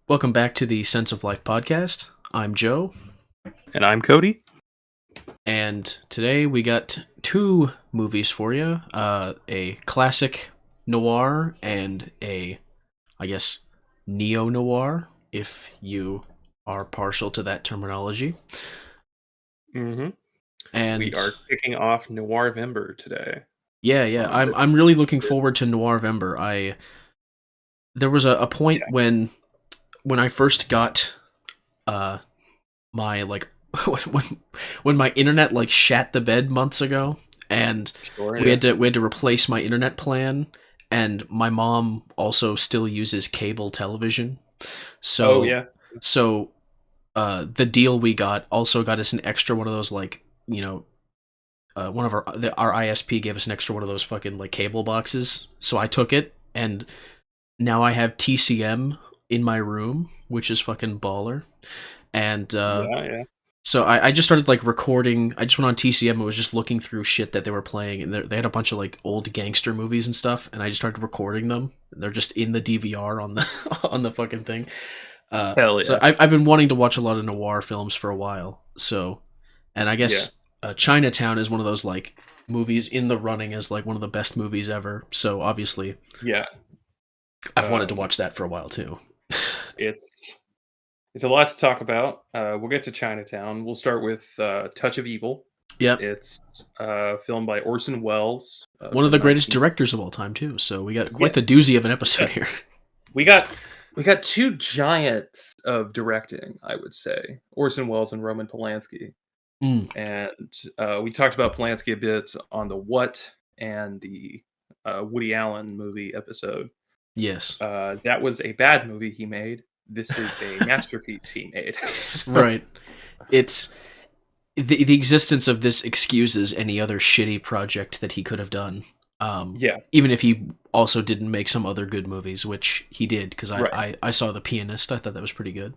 Welcome back to the Sense of Life podcast. I'm Joe, And I'm Cody. and today we got two movies for you. A classic noir and I guess, neo-noir, if you are partial to that terminology. Mm-hmm. And We are kicking off Noirvember today. yeah, I'm really looking forward to Noirvember. There was a point when I first got my like when my internet like shat the bed months ago, and we had to replace my internet plan, and my mom also still uses cable television. So the deal we got also got us an extra one of those, like, one of our ISP gave us an extra one of those fucking like cable boxes. So I took it, and now I have TCM in my room, which is fucking baller. And so I just started like recording. I just went on TCM and was just looking through shit that they were playing, and they had a bunch of like old gangster movies and stuff, and I just started recording them. They're just in the DVR on the on the fucking thing. Hell yeah. So I've been wanting to watch a lot of noir films for a while. So, and I guess Chinatown is one of those like movies in the running as like one of the best movies ever. So obviously, I've wanted to watch that for a while too. It's a lot to talk about. We'll get to Chinatown. We'll start with Touch of Evil. Yep. It's filmed by Orson Welles. One of the greatest directors of all time too. So we got quite the doozy of an episode here. We got two giants of directing, I would say. Orson Welles and Roman Polanski. And we talked about Polanski a bit on the What and the Woody Allen movie episode. Yes. That was a bad movie he made. This is a masterpiece he made. Right. It's the existence of this excuses any other shitty project that he could have done. Even if he also didn't make some other good movies, which he did, because I saw The Pianist. I thought that was pretty good.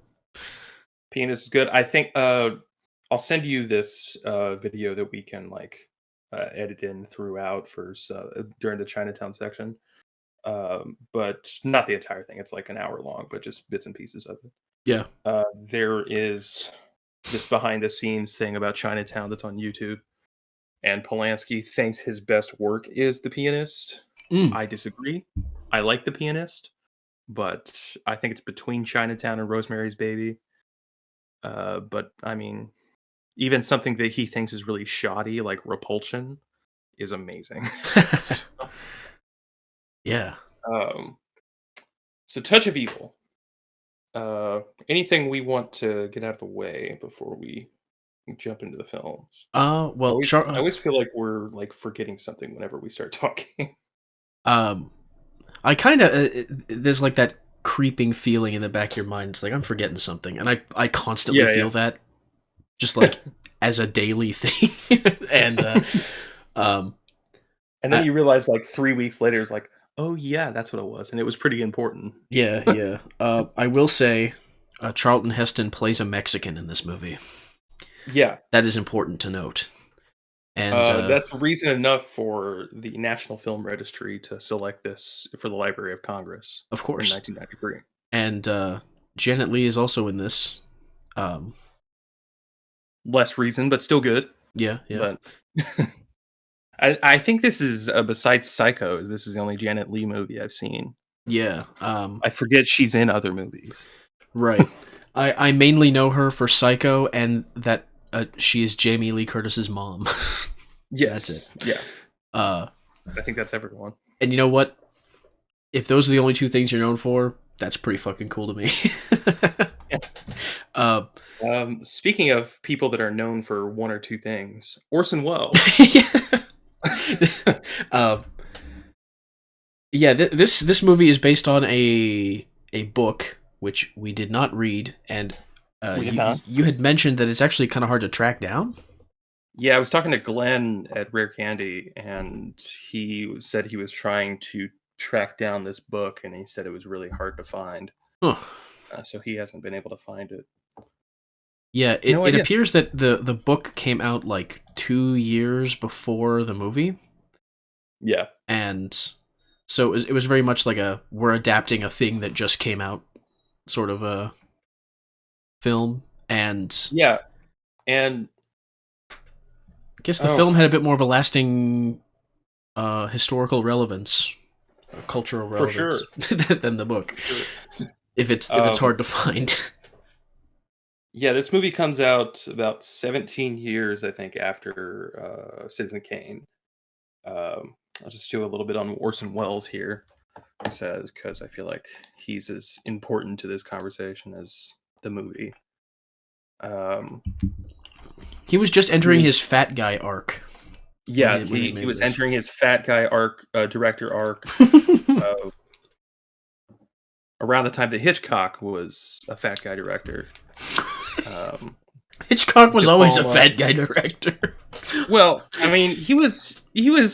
Pianist is good. I think I'll send you this video that we can like edit in throughout for during the Chinatown section. But not the entire thing. It's like an hour long, but just bits and pieces of it. Yeah. There is this behind the scenes thing about Chinatown that's on YouTube, and Polanski thinks his best work is The Pianist. I disagree. I like The Pianist, but I think it's between Chinatown and Rosemary's Baby. But I mean, even something that he thinks is really shoddy, like Repulsion, is amazing. Yeah. So Touch of Evil. Anything we want to get out of the way before we jump into the films? Well, I always feel like we're like forgetting something whenever we start talking. I kind of there's like that creeping feeling in the back of your mind. It's like I'm forgetting something, and I constantly feel that, just like as a daily thing. And and then you realize like 3 weeks later, it's like, oh yeah, that's what it was, and it was pretty important. Yeah. I will say, Charlton Heston plays a Mexican in this movie. Yeah, that is important to note. And that's reason enough for the National Film Registry to select this for the Library of Congress. Of course, in 1993. And Janet Leigh is also in this. Less reason, but still good. Yeah. But I think this is besides Psycho. This is the only Janet Leigh movie I've seen. Yeah. I forget she's in other movies. Right. I mainly know her for Psycho, and that she is Jamie Lee Curtis's mom. Yes. That's it. Yeah. I think that's everyone. And you know what? If those are the only two things you're known for, that's pretty fucking cool to me. Speaking of people that are known for one or two things, Orson Welle. This movie is based on a book which we did not read, and you had mentioned that it's actually kind of hard to track down. Yeah, I was talking to Glenn at Rare Candy, and he said he was trying to track down this book, and he said it was really hard to find. So he hasn't been able to find it. Yeah, it appears that the book came out like 2 years before the movie. Yeah. And so it was very much like we're adapting a thing that just came out sort of a film, and Yeah, and I guess the film had a bit more of a lasting historical relevance, cultural for relevance sure, than the book. for sure. If it's hard to find. Yeah, this movie comes out about 17 years, I think, after Citizen Kane. I'll just do a little bit on Orson Welles here, because I feel like he's as important to this conversation as the movie. Um, He was just he entering his was, fat guy arc. yeah, When he he made was this. entering his fat guy arc, director arc, uh, around the time that Hitchcock was a fat guy director. Hitchcock was De always a Palma. fat guy director. Well, I mean, he was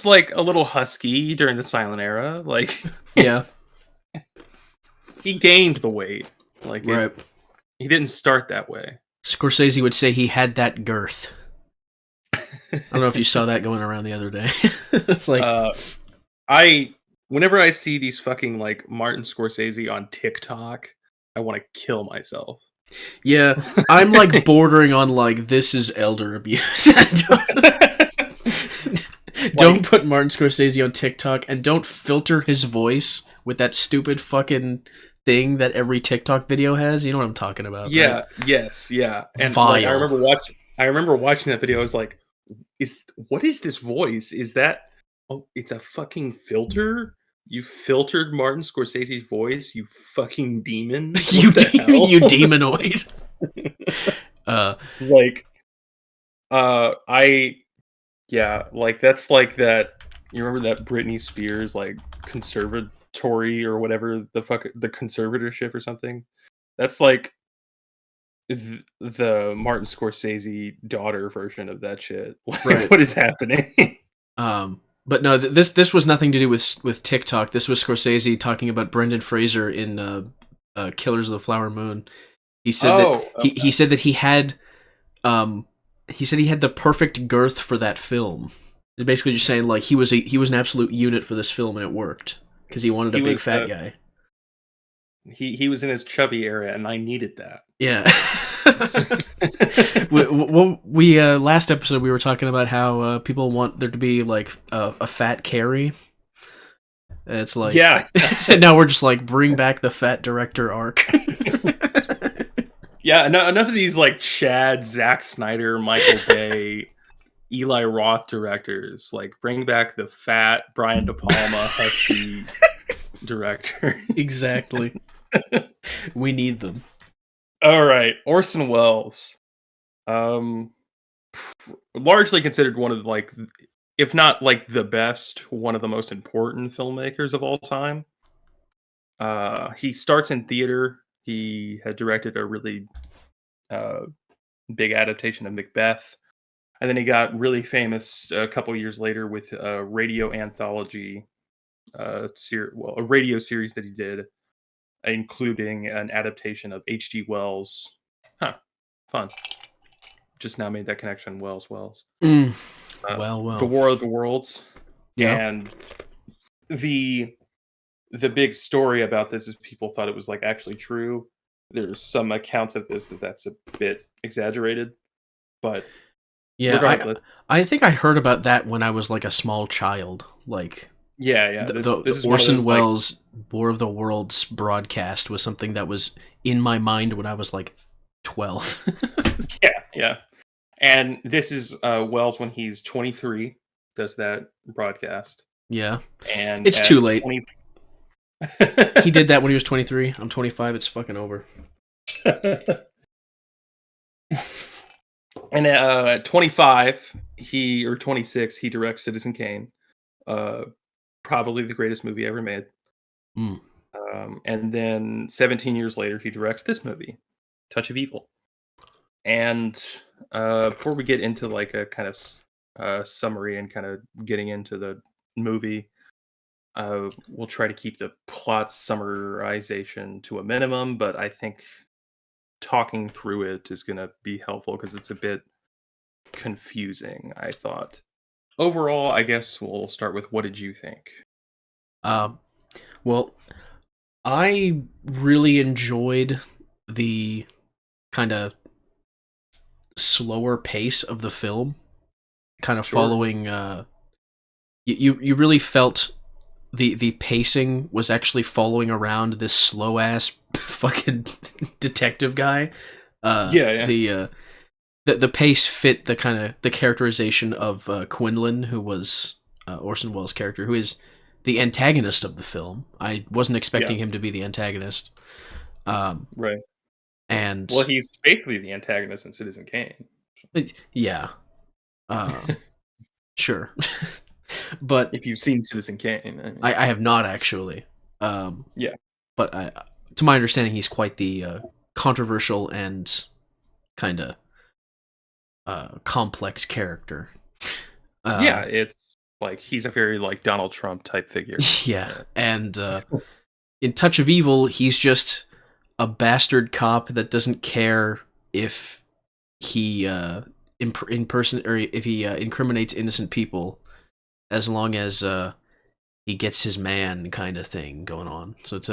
like a little husky during the silent era. Like, Yeah. he gained the weight. Like, Right. he didn't start that way. Scorsese would say he had that girth. I don't know if you saw that going around the other day. It's like, Whenever I see these fucking like Martin Scorsese on TikTok, I want to kill myself. yeah, I'm like bordering on like this is elder abuse. Don't put Martin Scorsese on TikTok, and don't filter his voice with that stupid fucking thing that every TikTok video has. You know what I'm talking about, Yeah, right? yes, yeah. And Vile. like I remember watching that video. I was like, what is this voice? Is that it's a fucking filter? You filtered Martin Scorsese's voice, you fucking demon. What the hell? You demonoid. Like I yeah, like that's like that. You remember that Britney Spears like conservatory or whatever the fuck, the conservatorship or something? That's like the Martin Scorsese daughter version of that shit. Like, Right. what is happening? But no, this was nothing to do with TikTok. This was Scorsese talking about Brendan Fraser in Killers of the Flower Moon. He said that he said that he said he had the perfect girth for that film. Basically, just saying like he was an absolute unit for this film, and it worked because he wanted a big fat guy. He was in his chubby era, and I needed that. Yeah. we last episode we were talking about how people want there to be like a fat Carrie. It's like, yeah. Now we're just like, bring back the fat director arc. Yeah, enough of these like Chad, Zack Snyder, Michael Bay, Eli Roth directors. Like, bring back the fat Brian De Palma husky director. Exactly. We need them. All right, Orson Welles, largely considered one of like, if not like the best, one of the most important filmmakers of all time. He starts in theater. He had directed a really big adaptation of Macbeth, and then he got really famous a couple years later with a radio anthology, a radio series that he did, including an adaptation of H.G. Wells. Huh, fun. Just now made that connection. Wells. Well. The War of the Worlds. Yeah. And the big story about this is people thought it was like actually true. There's some accounts of this that's a bit exaggerated, but yeah, regardless. I think I heard about that when I was like a small child. Like, yeah. The This is Orson Welles War of the Worlds broadcast was something that was in my mind when I was like 12. yeah. And this is Wells when he's 23 does that broadcast. Yeah. And it's too late. 20... He did that when he was 23. I'm 25. It's fucking over. And at 25, or 26, he directs Citizen Kane. Probably the greatest movie ever made. And then 17 years later, he directs this movie, Touch of Evil. And before we get into like a kind of summary and kind of getting into the movie, we'll try to keep the plot summarization to a minimum, but I think talking through it is going to be helpful because it's a bit confusing, I thought. Overall, I guess we'll start with, what did you think? Well, I really enjoyed the kind of slower pace of the film, kind of Sure. following. You really felt the pacing was actually following around this slow ass fucking detective guy. Uh, Yeah, yeah, the uh, the pace fit the kind of the characterization of Quinlan, who was Orson Welles' character, who is the antagonist of the film. I wasn't yeah. expecting him to be the antagonist. Um, Right. Well, and he's basically the antagonist in Citizen Kane. yeah, uh, sure, but If you've seen Citizen Kane, I mean, I have not actually. Um, yeah, but to my understanding, he's quite the controversial and kind of complex character. yeah. Uh, It's like he's a very like Donald Trump type figure. yeah, and in Touch of Evil, he's just a bastard cop that doesn't care if he in person or if he incriminates innocent people, as long as he gets his man kind of thing going on. So it's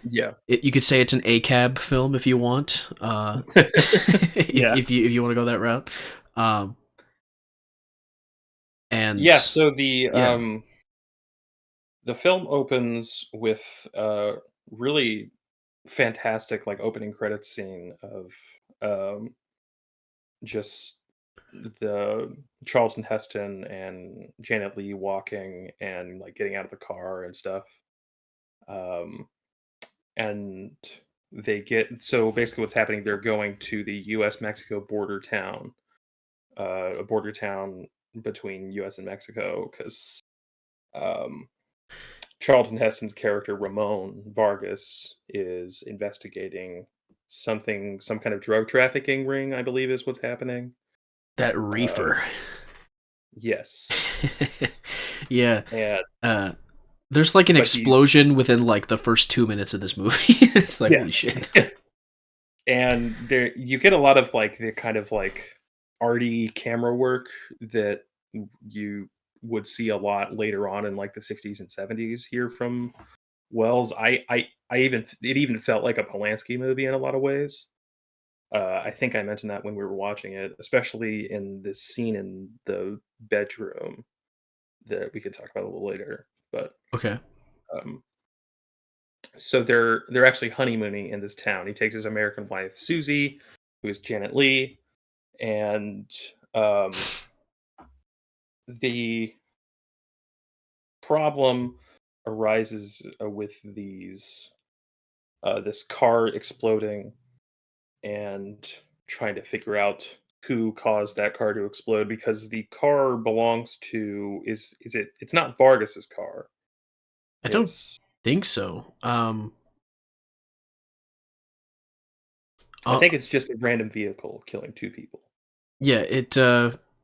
Yeah, you could say it's an ACAB film if you want, yeah, if you want to go that route. Um, and yeah. So yeah, the film opens with a really fantastic like opening credits scene of um just the Charlton Heston and Janet Leigh walking and like getting out of the car and stuff. Um, and they get so basically what's happening, they're going to the US Mexico border town, a border town between US and Mexico, because um, Charlton Heston's character Ramon Vargas is investigating something, some kind of drug trafficking ring, I believe is what's happening. that Uh, reefer. yes. Yeah. And Uh, there's like an but he's explosion within like the first 2 minutes of this movie. It's like yes. holy shit. And there you get a lot of like the kind of like arty camera work that you would see a lot later on in like the 60s and 70s here from Wells. I even it even felt like a Polanski movie in a lot of ways. I think I mentioned that when we were watching it, especially in this scene in the bedroom that we could talk about a little later. But Okay. um, so they're actually honeymooning in this town. He takes his American wife Susie, who is Janet Leigh, and um, the problem arises with these this car exploding and trying to figure out who caused that car to explode because the car belongs to is it it's not Vargas's car. I don't It's think so. I Uh, think it's just a random vehicle killing two people. yeah,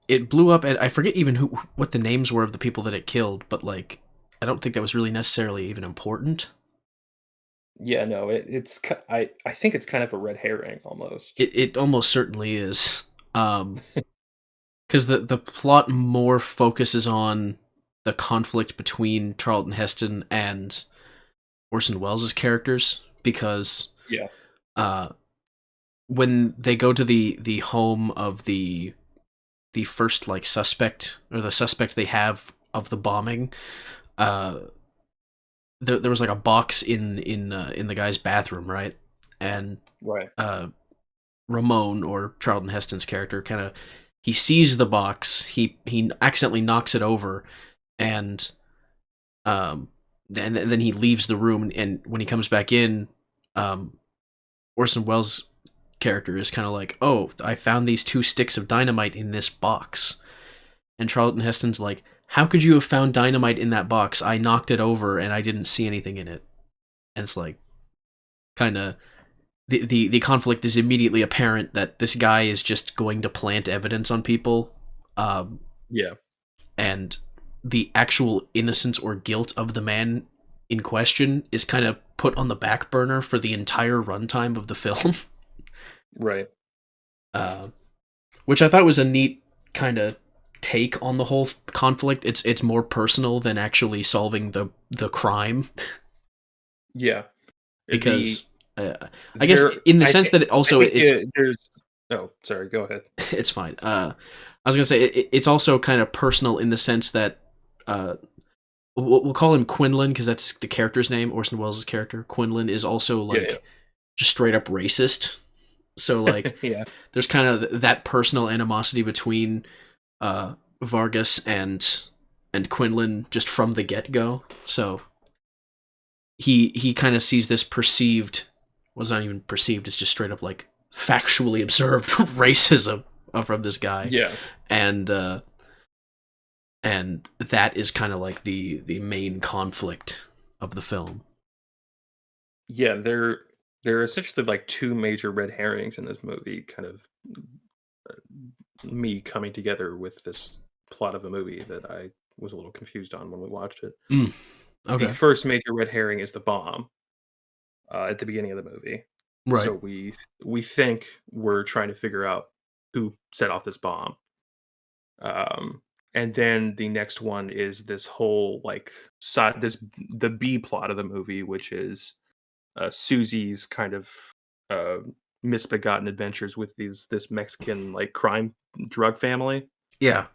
it blew up, and I forget even who what the names were of the people that it killed, but like I don't think that was really necessarily even important. Yeah, no, I think it's kind of a red herring almost. It almost certainly is. Um, because the plot more focuses on the conflict between Charlton Heston and Orson Welles' characters, because Yeah, uh, when they go to the home of the first like suspect, or the suspect they have of the bombing, uh, there was like a box in the guy's bathroom, right? And right. uh, Ramon, or Charlton Heston's character, kind of he sees the box, he accidentally knocks it over, and um and then he leaves the room, and when he comes back in, um Orson Welles' character is kind of like, "Oh, I found these two sticks of dynamite in this box." And Charlton Heston's like, "How could you have found dynamite in that box? I knocked it over and I didn't see anything in it." And it's like kind of the conflict is immediately apparent that this guy is just going to plant evidence on people, um, Yeah, and the actual innocence or guilt of the man in question is kind of put on the back burner for the entire runtime of the film. right. uh, which I thought was a neat kind of take on the whole conflict. It's more personal than actually solving the crime. Yeah. The because I guess in the sense that it I also think it's there's. Oh, sorry. Go ahead. it's fine. I was gonna say it's also kind of personal in the sense that uh, we'll call him Quinlan because that's the character's name. Orson Welles' character Quinlan is also Yeah, like just straight up racist. So yeah, like yeah, there's kind of that personal animosity between Vargas and Quinlan just from the get go. So he kind of sees this perceived, well, it's not even perceived, it's just straight up like factually observed racism from this guy, yeah, and and that is kind of like the main conflict of the film. yeah. There are essentially like two major red herrings in this movie. Kind of me coming together with this plot of the movie that I was a little confused on when we watched it. Mm, The okay. first major red herring is the bomb at the beginning of the movie. Right. So we think we're trying to figure out who set off this bomb. And then the next one is this whole like side this the B plot of the movie, which is Susie's kind of uh, misbegotten adventures with this Mexican like crime drug family, Yeah.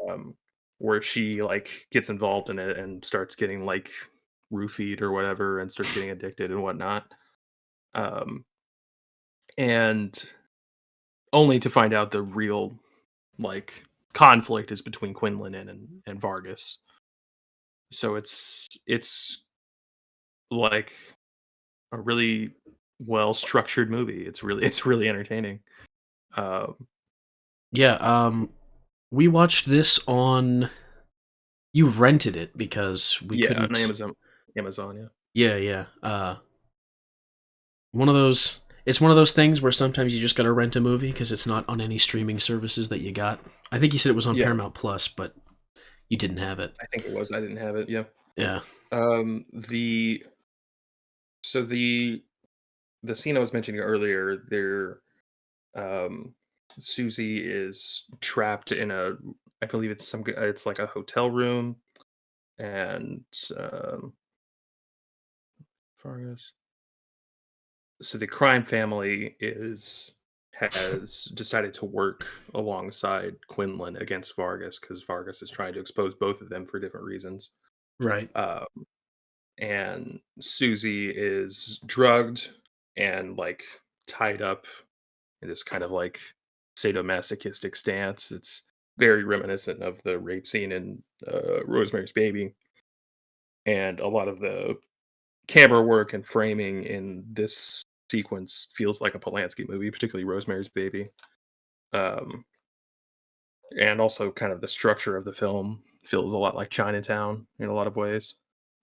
um, where she like gets involved in it and starts getting like roofied or whatever, and starts getting addicted and whatnot. Um, and only to find out the real like conflict is between Quinlan and Vargas. So it's like a really well structured movie. It's really entertaining. Um, Yeah. We watched this on. You rented it because we yeah, on couldn't. Amazon, yeah. Yeah, yeah. One of those. It's one of those things where sometimes you just gotta rent a movie because it's not on any streaming services that you got. I think you said it was on Yeah, Paramount Plus, but you didn't have it. I think it was. I didn't have it. Yeah. Yeah. The so the scene I was mentioning earlier, there, um, Susie is trapped in a, I believe it's like a hotel room, and Vargas. So the crime family is has decided to work alongside Quinlan against Vargas because Vargas is trying to expose both of them for different reasons. Right. Uh, and Susie is drugged and like tied up in this kind of like sadomasochistic stance. It's very reminiscent of the rape scene in Rosemary's Baby, and a lot of the camera work and framing in this sequence feels like a Polanski movie, particularly Rosemary's Baby. Um, and also kind of the structure of the film feels a lot like Chinatown in a lot of ways.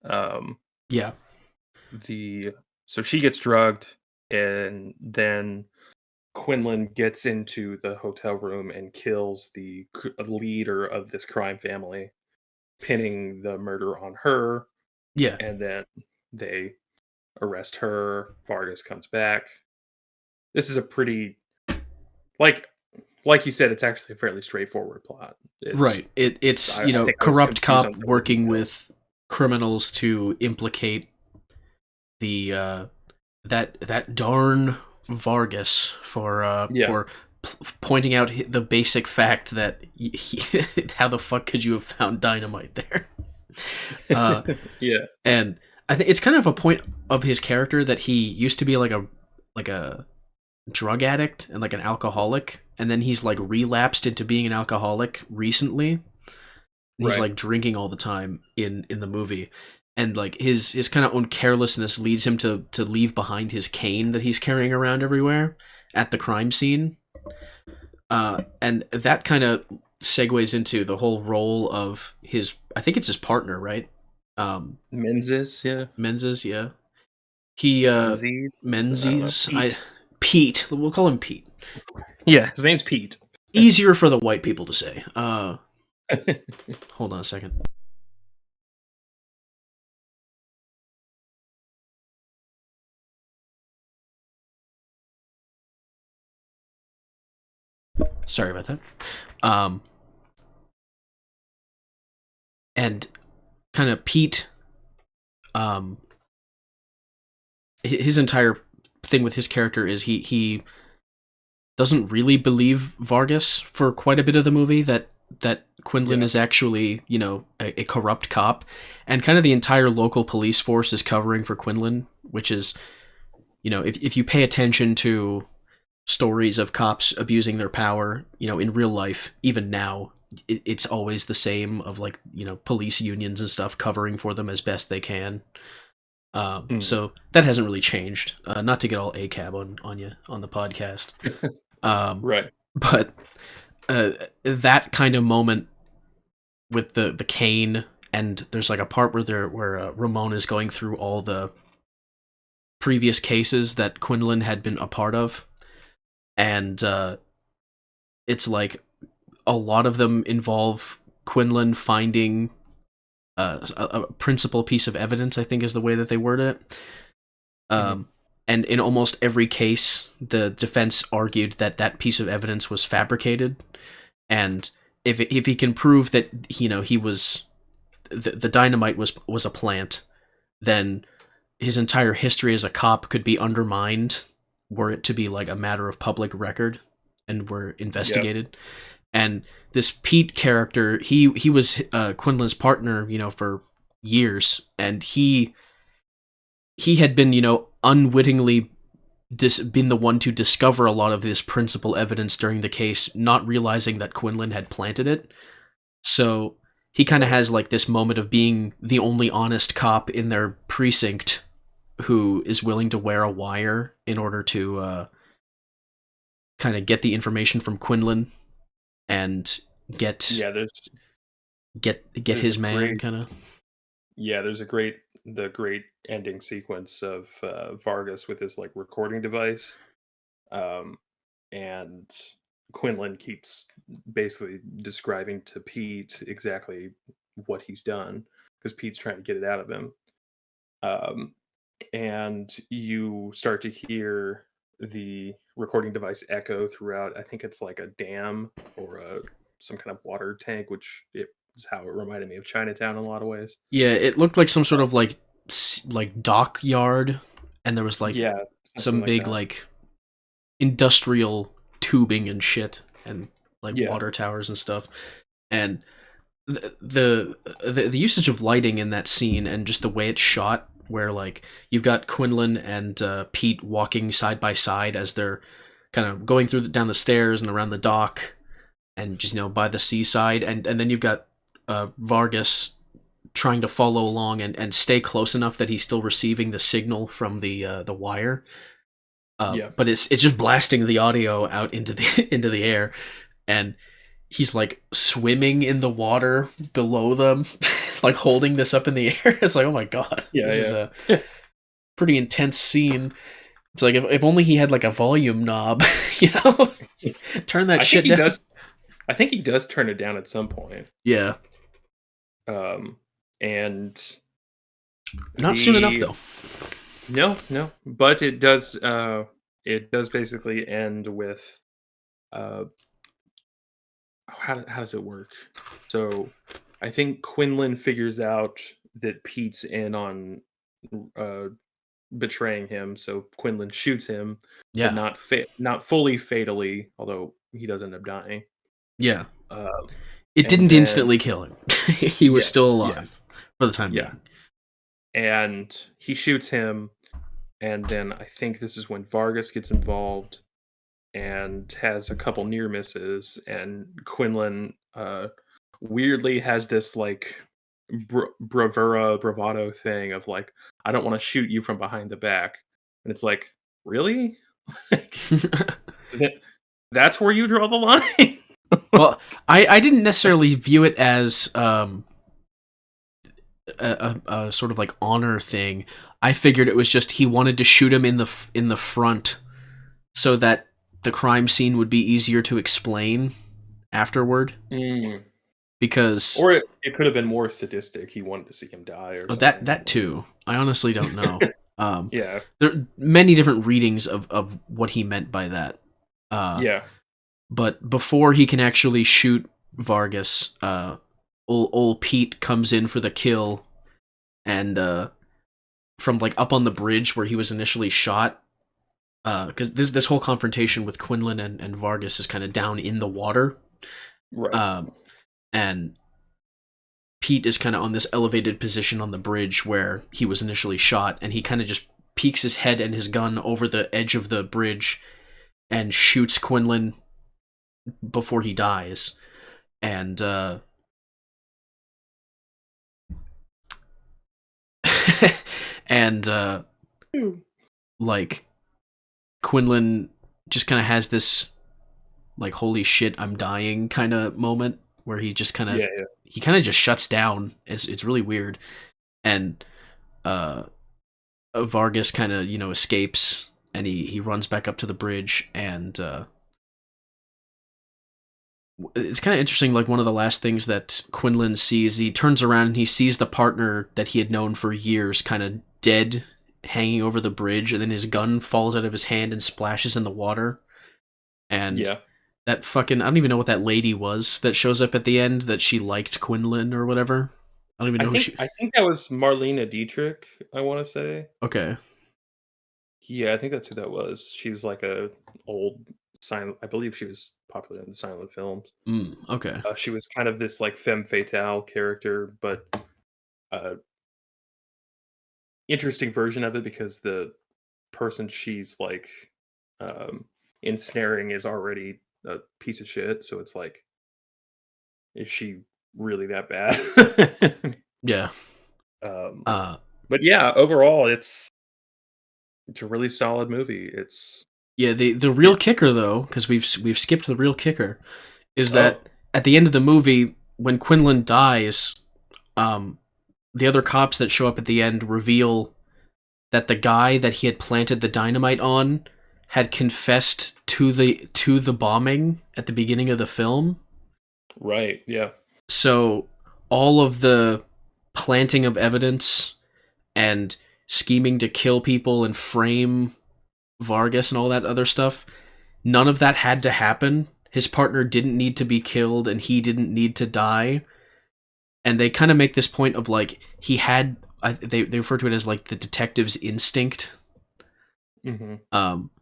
Um, Yeah. the so she gets drugged, and then Quinlan gets into the hotel room and kills the leader of this crime family, pinning the murder on her, Yeah. and then they arrest her. Vargas comes back. This is a pretty like like you said, it's actually a fairly straightforward plot. It's Right. It's I think I was corrupt confused on cop some of the working details. with criminals to implicate the that darn Vargas Yeah. for pointing out the basic fact that how the fuck could you have found dynamite there? Uh, Yeah. and I think it's kind of a point of his character that he used to be like a drug addict and like an alcoholic, and then he's like relapsed into being an alcoholic recently. He's Right. like drinking all the time in the movie, and like his kind of own carelessness leads him to leave behind his cane that he's carrying around everywhere at the crime scene. And that kind of segues into the whole role of his, I think it's his partner, right? Menzies, yeah. Menzies, yeah. He Menzies? I don't know. Menzies, Pete. Pete, we'll call him Pete. Yeah, his name's Pete. Easier for the white people to say. Hold on a second. Sorry about that. Um, and kind of Pete, um, his entire thing with his character is he doesn't really believe Vargas for quite a bit of the movie that Quinlan is actually, you know, a corrupt cop, and kind of the entire local police force is covering for Quinlan, which is, you know, if you pay attention to stories of cops abusing their power, you know, in real life, even now, it's always the same of, like, you know, police unions and stuff covering for them as best they can. So that hasn't really changed. Not to get all ACAB on you on the podcast. Right. But that kind of moment with the cane, and there's like a part where Ramon is going through all the previous cases that Quinlan had been a part of, and it's like a lot of them involve Quinlan finding a principal piece of evidence, I think is the way that they word it. And in almost every case, the defense argued that that piece of evidence was fabricated, and if he can prove that, you know, he was the dynamite was a plant, then his entire history as a cop could be undermined were it to be like a matter of public record and were investigated. And this Pete character, he was Quinlan's partner, you know, for years, and he had been, you know, unwittingly been the one to discover a lot of this principal evidence during the case, not realizing that Quinlan had planted it. So he kind of has like this moment of being the only honest cop in their precinct who is willing to wear a wire in order to kind of get the information from Quinlan and get his man, kind of. Yeah, there's the great ending sequence of Vargas with his like recording device, and Quinlan keeps basically describing to Pete exactly what he's done because Pete's trying to get it out of him. And you start to hear the recording device echo throughout. I think it's like a dam or some kind of water tank, which is how it reminded me of Chinatown in a lot of ways. Yeah, it looked like some sort of like dockyard, and there was like some big like industrial tubing and shit, and like water towers and stuff. And the usage of lighting in that scene and just the way it's shot, where like you've got Quinlan and Pete walking side by side as they're kind of going down the stairs and around the dock and just, you know, by the seaside, and then you've got Vargas trying to follow along and stay close enough that he's still receiving the signal from the wire. But it's just blasting the audio out into the air, and he's like swimming in the water below them, like holding this up in the air. It's like, oh my god, this is a pretty intense scene. It's like if only he had like a volume knob, you know, turn that shit down. I think he does turn it down at some point. Yeah. And not soon enough though. No, but it does basically end with how does it work? So I think Quinlan figures out that Pete's in on betraying him, so Quinlan shoots him, but not fully fatally, although he does end up dying. Yeah. It didn't instantly kill him. He was still alive for the time being. And he shoots him, and then I think this is when Vargas gets involved and has a couple near misses, and Quinlan weirdly has this like bravado thing of like, I don't want to shoot you from behind the back, and it's like, really? That's where you draw the line? Well, I didn't necessarily view it as a sort of like honor thing. I figured it was just he wanted to shoot him in the front so that the crime scene would be easier to explain afterward. Because or it could have been more sadistic. He wanted to see him die, or that too. I honestly don't know. There are many different readings of what he meant by that. But before he can actually shoot Vargas, old Pete comes in for the kill, and from like up on the bridge where he was initially shot. Because this whole confrontation with Quinlan and Vargas is kind of down in the water. Right. And Pete is kind of on this elevated position on the bridge where he was initially shot, and he kind of just peeks his head and his gun over the edge of the bridge and shoots Quinlan before he dies. And and like Quinlan just kind of has this like holy shit I'm dying kind of moment where he just kind of he kind of just shuts down. It's really weird. And Vargas kind of escapes, and he runs back up to the bridge, and it's kind of interesting. Like one of the last things that Quinlan sees, he turns around and he sees the partner that he had known for years kind of dead, hanging over the bridge, and then his gun falls out of his hand and splashes in the water. And that fucking, I don't even know what that lady was that shows up at the end, that she liked Quinlan or whatever. I don't even know I think that was Marlena Dietrich, I want to say. Okay. Yeah, I think that's who that was. She's like a old silent. I believe she was popular in the silent films. Okay. She was kind of this like femme fatale character, but interesting version of it because the person she's like ensnaring is already a piece of shit. So it's like, is she really that bad? Yeah. But yeah, overall, it's a really solid movie. It's the real kicker though, because we've skipped the real kicker, is that at the end of the movie when Quinlan dies, the other cops that show up at the end reveal that the guy that he had planted the dynamite on had confessed to the bombing at the beginning of the film. Right. Yeah. So all of the planting of evidence and scheming to kill people and frame Vargas and all that other stuff, none of that had to happen. His partner didn't need to be killed, and he didn't need to die. And they kind of make this point of like he had. They refer to it as like the detective's instinct. Mm-hmm.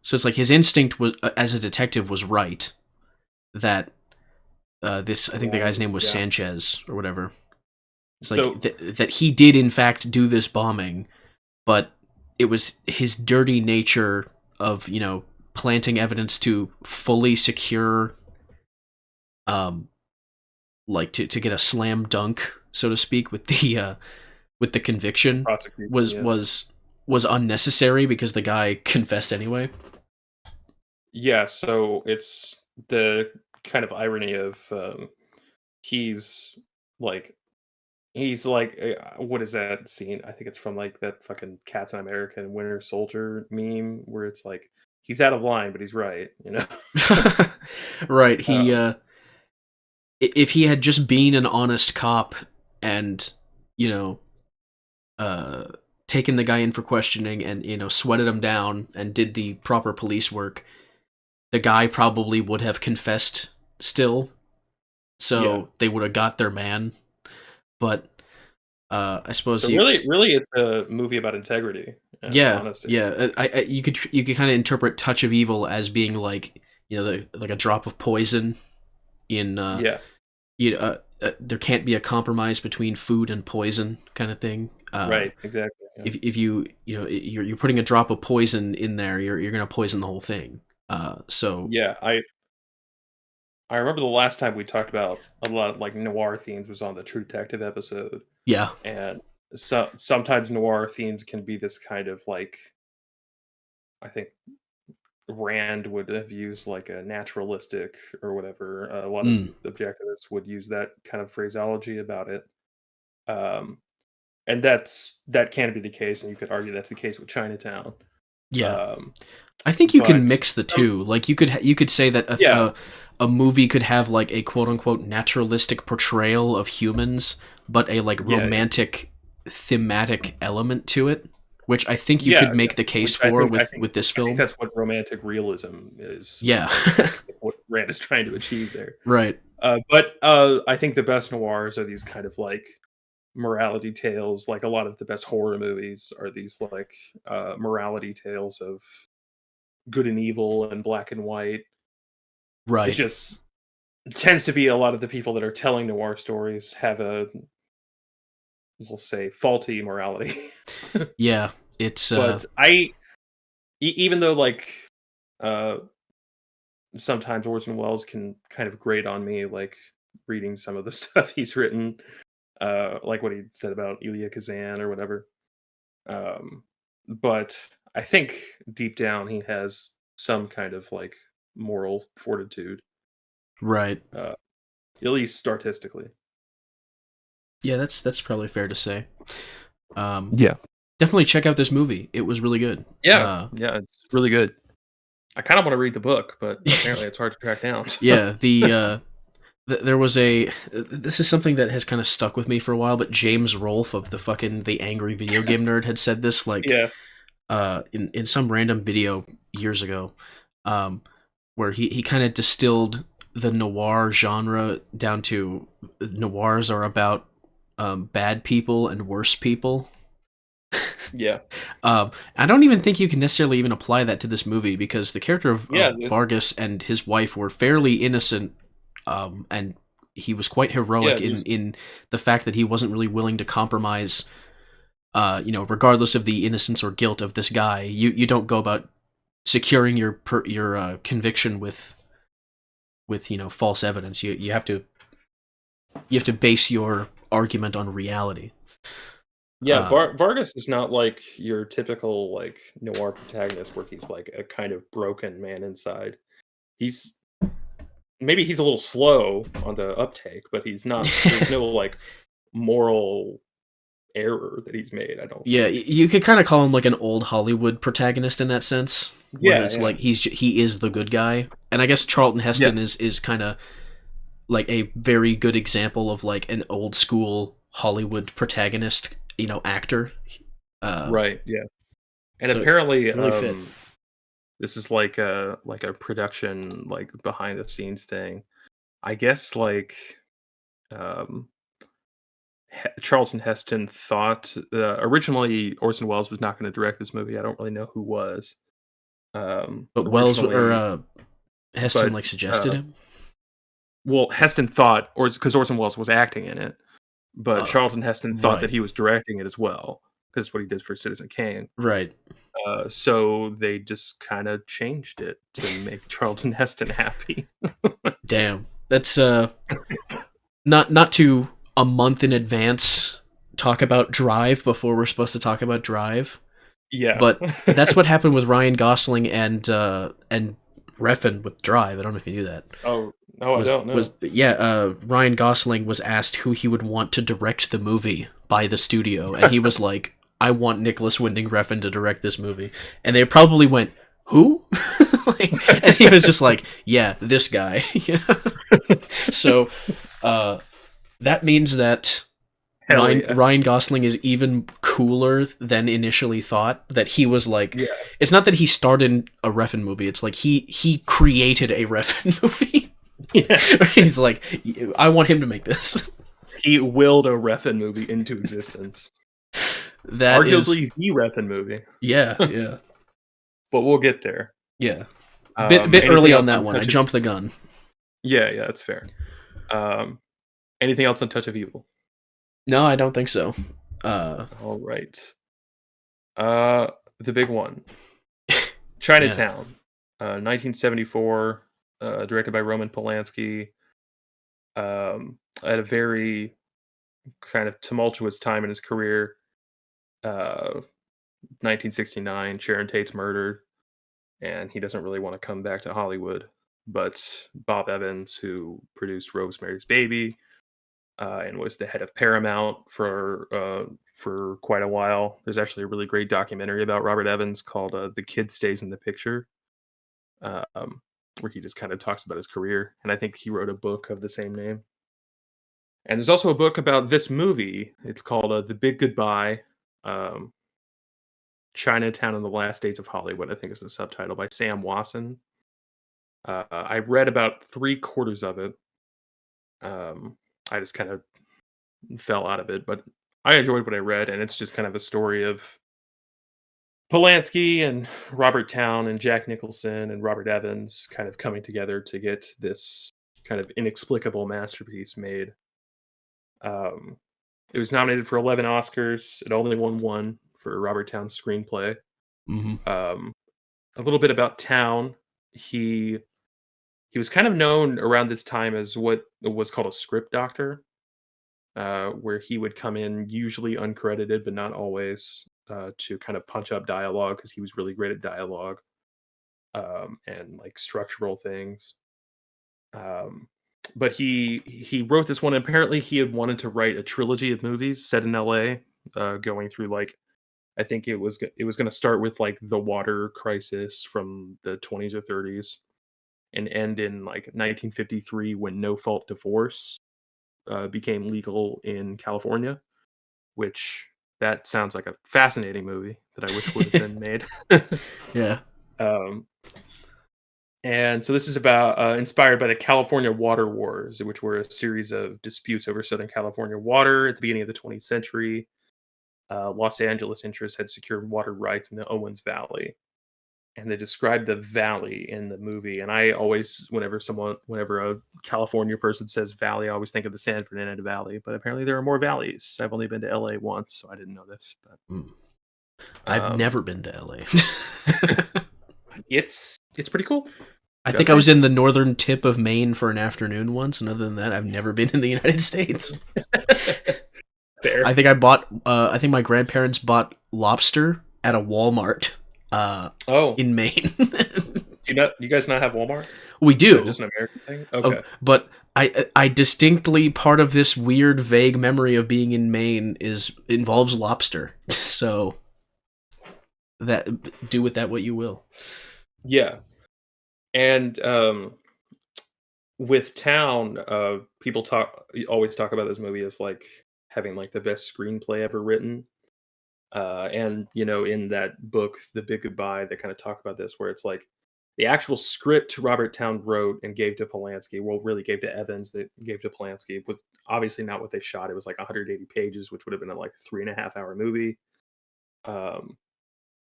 So it's like his instinct was as a detective was right. That this, I think the guy's name was Sanchez or whatever. It's like that he did in fact do this bombing, but it was his dirty nature of planting evidence to fully secure, like to get a slam dunk, so to speak, with the conviction was unnecessary because the guy confessed anyway. Yeah, so it's the kind of irony of he's like what is that scene? I think it's from like that fucking Captain America and Winter Soldier meme where it's like he's out of line but he's right, Right. He if he had just been an honest cop and taken the guy in for questioning and sweated him down and did the proper police work, the guy probably would have confessed still, so they would have got their man. But I suppose so really it's a movie about integrity and honesty. You could kind of interpret Touch of Evil as being like like a drop of poison in there can't be a compromise between food and poison kind of thing. Right, exactly. Yeah. If you're putting a drop of poison in there, you're gonna poison the whole thing. So yeah, I remember the last time we talked about a lot of like noir themes was on the True Detective episode. Yeah, and so sometimes noir themes can be this kind of like, I think Rand would have used like a naturalistic or whatever. A lot of objectivists would use that kind of phraseology about it. And that can be the case, and you could argue that's the case with Chinatown. Yeah, I think you can mix the two. Like you could say that a movie could have like a quote unquote naturalistic portrayal of humans, but a like romantic thematic element to it, which I think you could make the case for with this film. I think that's what romantic realism is. Yeah, what Rand is trying to achieve there. Right. But I think the best noirs are these kind of like morality tales. Like a lot of the best horror movies are these like morality tales of good and evil and black and white. It Right. just tends to be a lot of the people that are telling noir stories have a, we'll say, faulty morality. Yeah. It's But even though like uh sometimes Orson Welles can kind of grate on me, like reading some of the stuff he's written, like what he said about Elia Kazan or whatever. Um, but I think deep down he has some kind of like moral fortitude, right. uh, at least artistically. Yeah, that's probably fair to say. Um, Yeah. definitely check out this movie. It was really good. Yeah, yeah, it's really good. I kind of want to read the book, but apparently Yeah, it's hard to track down. there was a this is something that has kind of stuck with me for a while, but James Rolfe of the angry video game nerd had said this like Yeah, in some random video years ago, um, where he kind of distilled the noir genre down to noirs are about bad people and worse people. yeah, I don't even think you can necessarily even apply that to this movie because the character yeah, of Vargas and his wife were fairly innocent, and he was quite yeah. heroic There's in the fact that he wasn't really willing to compromise. Regardless of the innocence or guilt of this guy, you don't go about securing your conviction with false evidence. You have to base your argument on reality. Yeah, Vargas is not like your typical like noir protagonist where he's like a kind of broken man inside. He's maybe he's a little slow on the uptake, but he's not. There's no like moral error that he's made. I don't Yeah, think. you could kind of call him like an old Hollywood protagonist in that sense, where Yeah, it's yeah, like he is the good guy, and I guess Charlton yeah. Heston is kind of like a very good example of like an old school Hollywood protagonist, actor. Uh, Right. Yeah, and so it apparently, really fit. this is like a production like behind the scenes thing. I guess like um Charlton Heston thought originally Orson Welles was not going to direct this movie. I don't really know who was But Wells or originally, Heston but like suggested him. well, Heston thought, or because Orson Welles was acting in it, but Uh, Charlton Heston thought that right, he was directing it as well because what he did for Citizen Kane. right. So they just kind of changed it to make Charlton Heston happy. Damn, that's not to a month in advance talk about Drive before we're supposed to talk about Drive. Yeah. But that's what happened with Ryan Gosling and Refn with Drive. I don't know if you knew that. Oh no, I Was don't know. was yeah? Ryan Gosling was asked who he would want to direct the movie by the studio, and he was like, "I want Nicholas Winding Refn to direct this movie," and they probably went, "Who?" And he was just like, "Yeah, this guy." So, uh, that means that Hell Ryan yeah. Ryan Gosling is even cooler than initially thought. That he was like, Yeah. it's not that he starred in a Refn movie. It's like he created a Refn movie. Yes. He's like, I want him to make this. He willed a Refn movie into existence. That is, Arguably the Refn movie. yeah, yeah, But we'll get there. yeah. Bit early Anything on else that on one. I Touch of jumped the gun. Yeah, yeah, that's fair. Um, anything else on Touch of Evil? No, I don't think so. Uh, All right. The big one. yeah, Chinatown, 1974, directed by Roman Polanski. At a very kind of tumultuous time in his career. 1969, Sharon Tate's murdered, and he doesn't really want to come back to Hollywood. But Bob Evans, who produced Rosemary's Baby, and was the head of Paramount for quite a while. There's actually a really great documentary about Robert Evans called "The Kid Stays in the Picture," um, where he just kind of talks about his career. And I think he wrote a book of the same name. And there's also a book about this movie. It's called "The Big Goodbye." Um, Chinatown and the Last Days of Hollywood, I think is the subtitle, by Sam Wasson. I read about three-quarters of it. Um, I just kind of fell out of it, but I enjoyed what I read, and it's just kind of a story of Polanski and Robert Towne and Jack Nicholson and Robert Evans kind of coming together to get this kind of inexplicable masterpiece made. Um, it was nominated for 11 Oscars. It only won one for Robert Towne's screenplay. Mm-hmm. Um, a little bit about Towne. He he was kind of known around this time as what was called a script doctor, where he would come in usually uncredited, but not always, to kind of punch up dialogue because he was really great at dialogue, and like structural things. Um, but he wrote this one. Apparently, he had wanted to write a trilogy of movies set in L.A., going through like I think it was going to start with like the water crisis from the 20s or 30s and end in like 1953 when no fault divorce became legal in California, which that sounds like a fascinating movie that I wish would have been made. Yeah. um, and so this is about inspired by the California Water Wars, which were a series of disputes over Southern California water at the beginning of the 20th century. Los Angeles interests had secured water rights in the Owens Valley, and they described the valley in the movie. And I always, whenever a California person says valley, I always think of the San Fernando Valley. But apparently, there are more valleys. I've only been to LA once, so I didn't know this. But Mm. I've um, never been to LA. it's pretty cool. I Gotta think I say. was in the northern tip of Maine for an afternoon once, and other than that, I've never been in the United States. Fair. I think my grandparents bought lobster at a Walmart Oh, in Maine. you guys not have Walmart? We Is that do, just an American thing? Okay. but I distinctly, part of this weird, vague memory of being in Maine involves lobster. So that do with that what you will. Yeah. And with Town, people always talk about this movie as like having like the best screenplay ever written. And in that book, The Big Goodbye, they kind of talk about this, where it's like the actual script Robert Towne wrote and gave to Polanski, well, really gave to Evans, that gave to Polanski, was obviously not what they shot. It was like 180 pages, which would have been a like 3.5 hour movie. Um,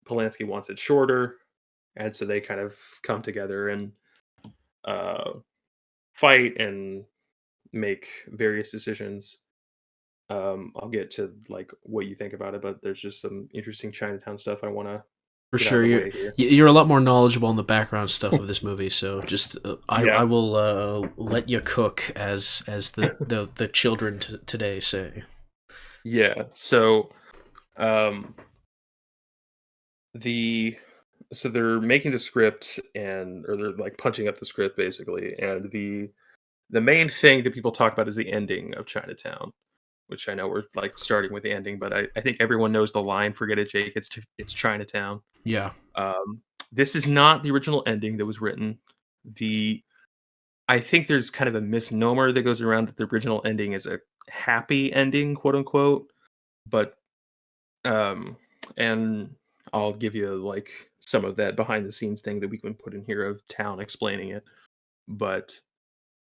Polanski wants it shorter, and so they kind of come together and uh, fight and make various decisions. I'll get to like what you think about it, but there's just some interesting Chinatown stuff I want to For get out of sure, the you're way here. you're a lot more knowledgeable on the background stuff of this movie. So just I Yeah, will let you cook, as the children today say. yeah. So, um, the so they're making the script or they're like punching up the script basically, and the main thing that people talk about is the ending of Chinatown, which I know we're like starting with the ending, but I think everyone knows the line, "Forget it, Jake. It's Chinatown." Yeah, Um, this is not the original ending that was written. The I think there's kind of a misnomer that goes around that the original ending is a happy ending, quote unquote. But um, and I'll give you like some of that behind the scenes thing that we can put in here of Town explaining it. But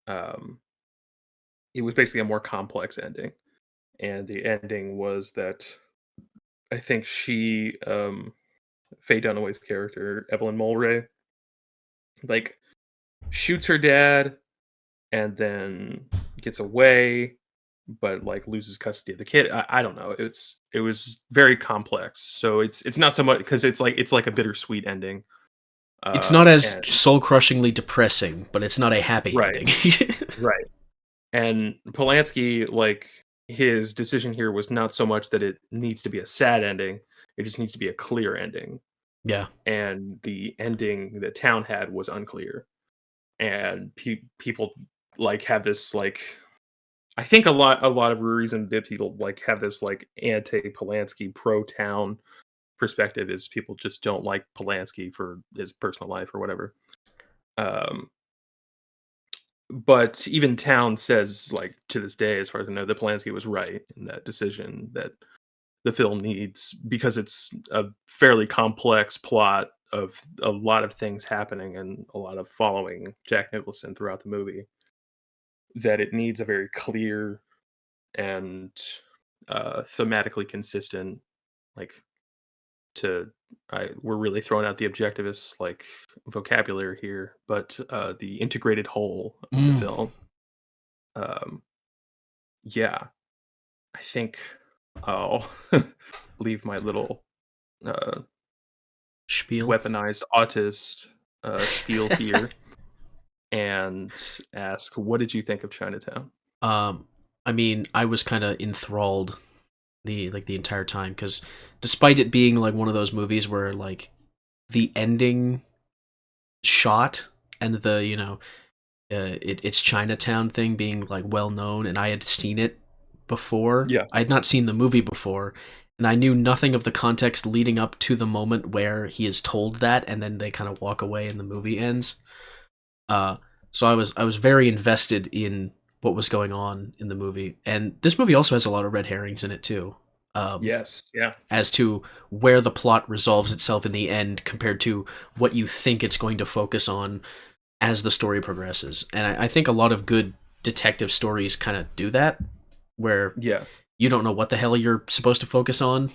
um, it was basically a more complex ending, and the ending was that I think Faye Dunaway's character, Evelyn Mulray, like shoots her dad and then gets away, but like loses custody of the kid. I don't know. It was very complex. So it's not so much because it's like a bittersweet ending. it's not as And soul crushingly depressing, but it's not a happy right, ending. right. And Polanski, like his decision here was not so much that it needs to be a sad ending. It just needs to be a clear ending. Yeah, And the ending that Town had was unclear. And people like have this like I think a lot of reason that people like have this like anti Polanski pro Town perspective is people just don't like Polanski for his personal life or whatever. Um, but even Town says like to this day, as far as I know, that Polanski was right in that decision that the film needs because it's a fairly complex plot of a lot of things happening and a lot of following Jack Nicholson throughout the movie that it needs a very clear and thematically consistent. Like we're really throwing out the objectivist like vocabulary here, but the integrated whole of the Mm. film. Um, yeah, I think I'll leave my little uh, Spiel. weaponized autist spiel here and ask, what did you think of Chinatown? Um, I mean, I was kind of enthralled the entire time because despite it being like one of those movies where like the ending shot and the it's Chinatown thing being like well known, and I had seen it before. Yeah, I had not seen the movie before, and I knew nothing of the context leading up to the moment where he is told that, and then they kind of walk away and the movie ends. Uh, so I was very invested in what was going on in the movie, and this movie also has a lot of red herrings in it too. yes, yeah, As to where the plot resolves itself in the end compared to what you think it's going to focus on as the story progresses. And I think a lot of good detective stories kind of do that, where yeah, you don't know what the hell you're supposed to focus on.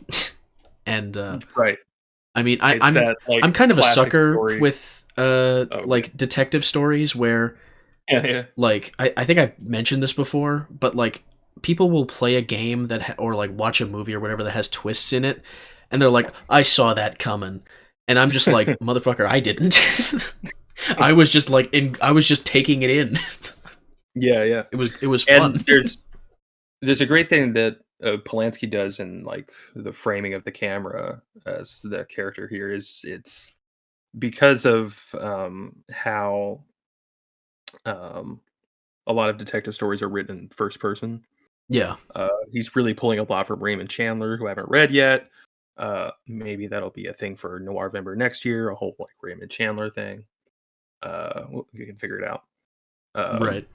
And right. I mean, It's that like I'm kind of a classic sucker story. with Oh, okay. like detective stories where Yeah, yeah. like I think I've mentioned this before, but like people will play a game or like watch a movie or whatever that has twists in it, and they're like, "I saw that coming," and I'm just like, "Motherfucker, I didn't." I was just taking it in. Yeah, yeah. It was fun. And there's a great thing that Polanski does in like the framing of the camera as the character here is it's because of how um, a lot of detective stories are written in first person. Yeah, He's really pulling a lot from Raymond Chandler, who I haven't read yet. Maybe that'll be a thing for Noirvember next year, a whole like Raymond Chandler thing. We can figure it out. Um, right.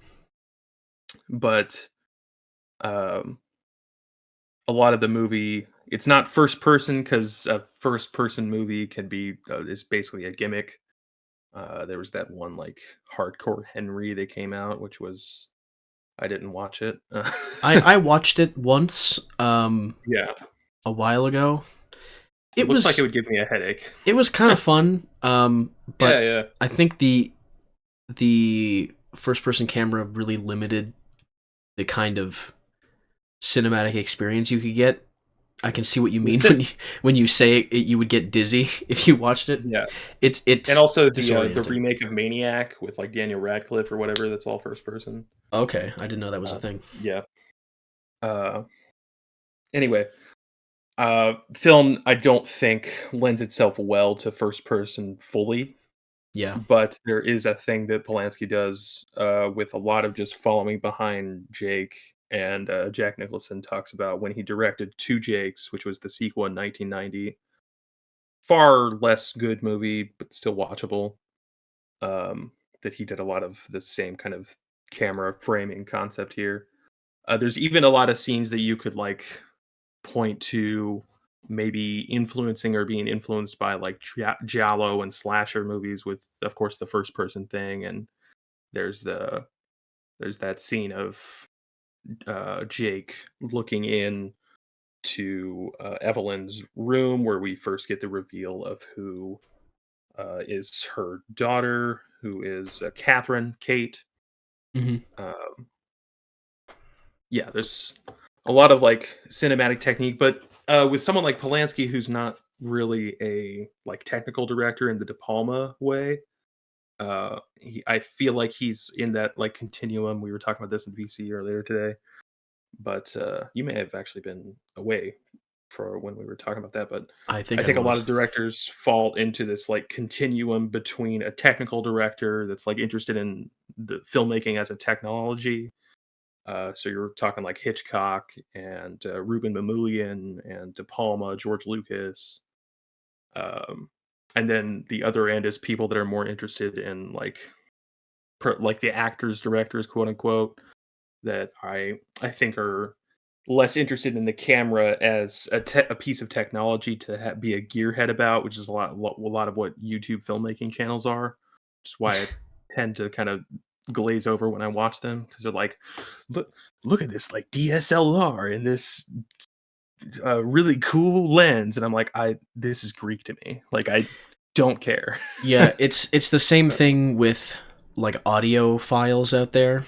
but um, a lot of the movie, it's not first person because a first person movie can be is basically a gimmick. There was that one like Hardcore Henry that came out, which was I didn't watch it. I watched it once Yeah, a while ago. it It looks like it was would give me a headache. it was kind of fun, Yeah, but yeah. I think the first person camera really limited the kind of cinematic experience you could get. I can see what you Was mean it? when you say you would get dizzy if you watched it. Yeah, and It's also the disorienting. remake of Maniac with like Daniel Radcliffe or whatever. That's all first person. Okay, I didn't know that was a thing. Yeah. Uh, anyway, film I don't think lends itself well to first person fully, Yeah. but there is a thing that Polanski does with a lot of just following behind Jake. And Jack Nicholson talks about when he directed Two Jakes, which was the sequel in 1990. Far less good movie, but still watchable. That he did a lot of the same kind of camera framing concept here. There's even a lot of scenes that you could like point to maybe influencing or being influenced by like giallo and slasher movies with of course the first person thing, and there's that scene of Jake looking in to Evelyn's room where we first get the reveal of who is her daughter, who is Catherine Kate. Hmm. um, yeah, there's a lot of like cinematic technique, but with someone like Polanski, who's not really a like technical director in the De Palma way, I feel like he's in that like continuum. We were talking about this in VC earlier today, but you may have actually been away for when we were talking about that. But I think I I think a lot was. of directors fall into this like continuum between a technical director that's like interested in the filmmaking as a technology. So you're talking like Hitchcock and Ruben Mamoulian and De Palma, George Lucas. Um, and then the other end is people that are more interested in like like the actors, directors, quote unquote, that I think are less interested in the camera as a piece of technology to be a gearhead about, which is a lot of what YouTube filmmaking channels are. Which is why I tend to kind of glaze over when I watch them because they're like, look at this like DSLR and this really cool lens, and I'm like, this is Greek to me. Like, I don't care. Yeah, it's the same thing with like audio files out there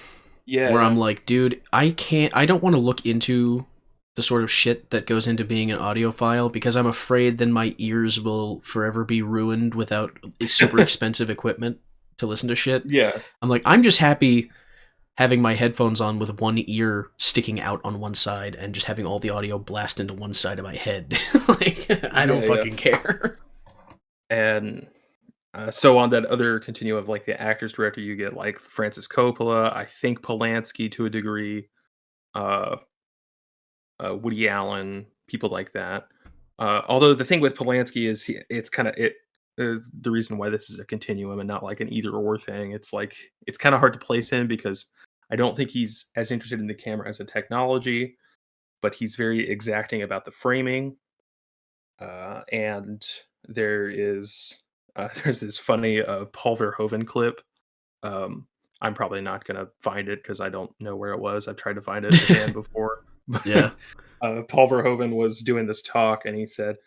Yeah, where I'm yeah. like, dude, I don't want to look into the sort of shit that goes into being an audiophile because I'm afraid then my ears will forever be ruined without super expensive equipment to listen to shit. Yeah. I'm like, I'm just happy having my headphones on with one ear sticking out on one side and just having all the audio blast into one side of my head. Like, I don't Yeah, yeah. fucking care. And so on that other continuum of like the actors director, you get like Francis Coppola, I think Polanski to a degree, uh, Woody Allen, people like that. Although the thing with Polanski is it's kind of it is the reason why this is a continuum and not like an either or thing. It's like it's kind of hard to place him because I don't think he's as interested in the camera as a technology, but he's very exacting about the framing. And there is there's this funny Paul Verhoeven clip. Um, I'm probably not gonna find it because I don't know where it was. I've tried to find it again before, Yeah. but Paul Verhoeven was doing this talk, and he said,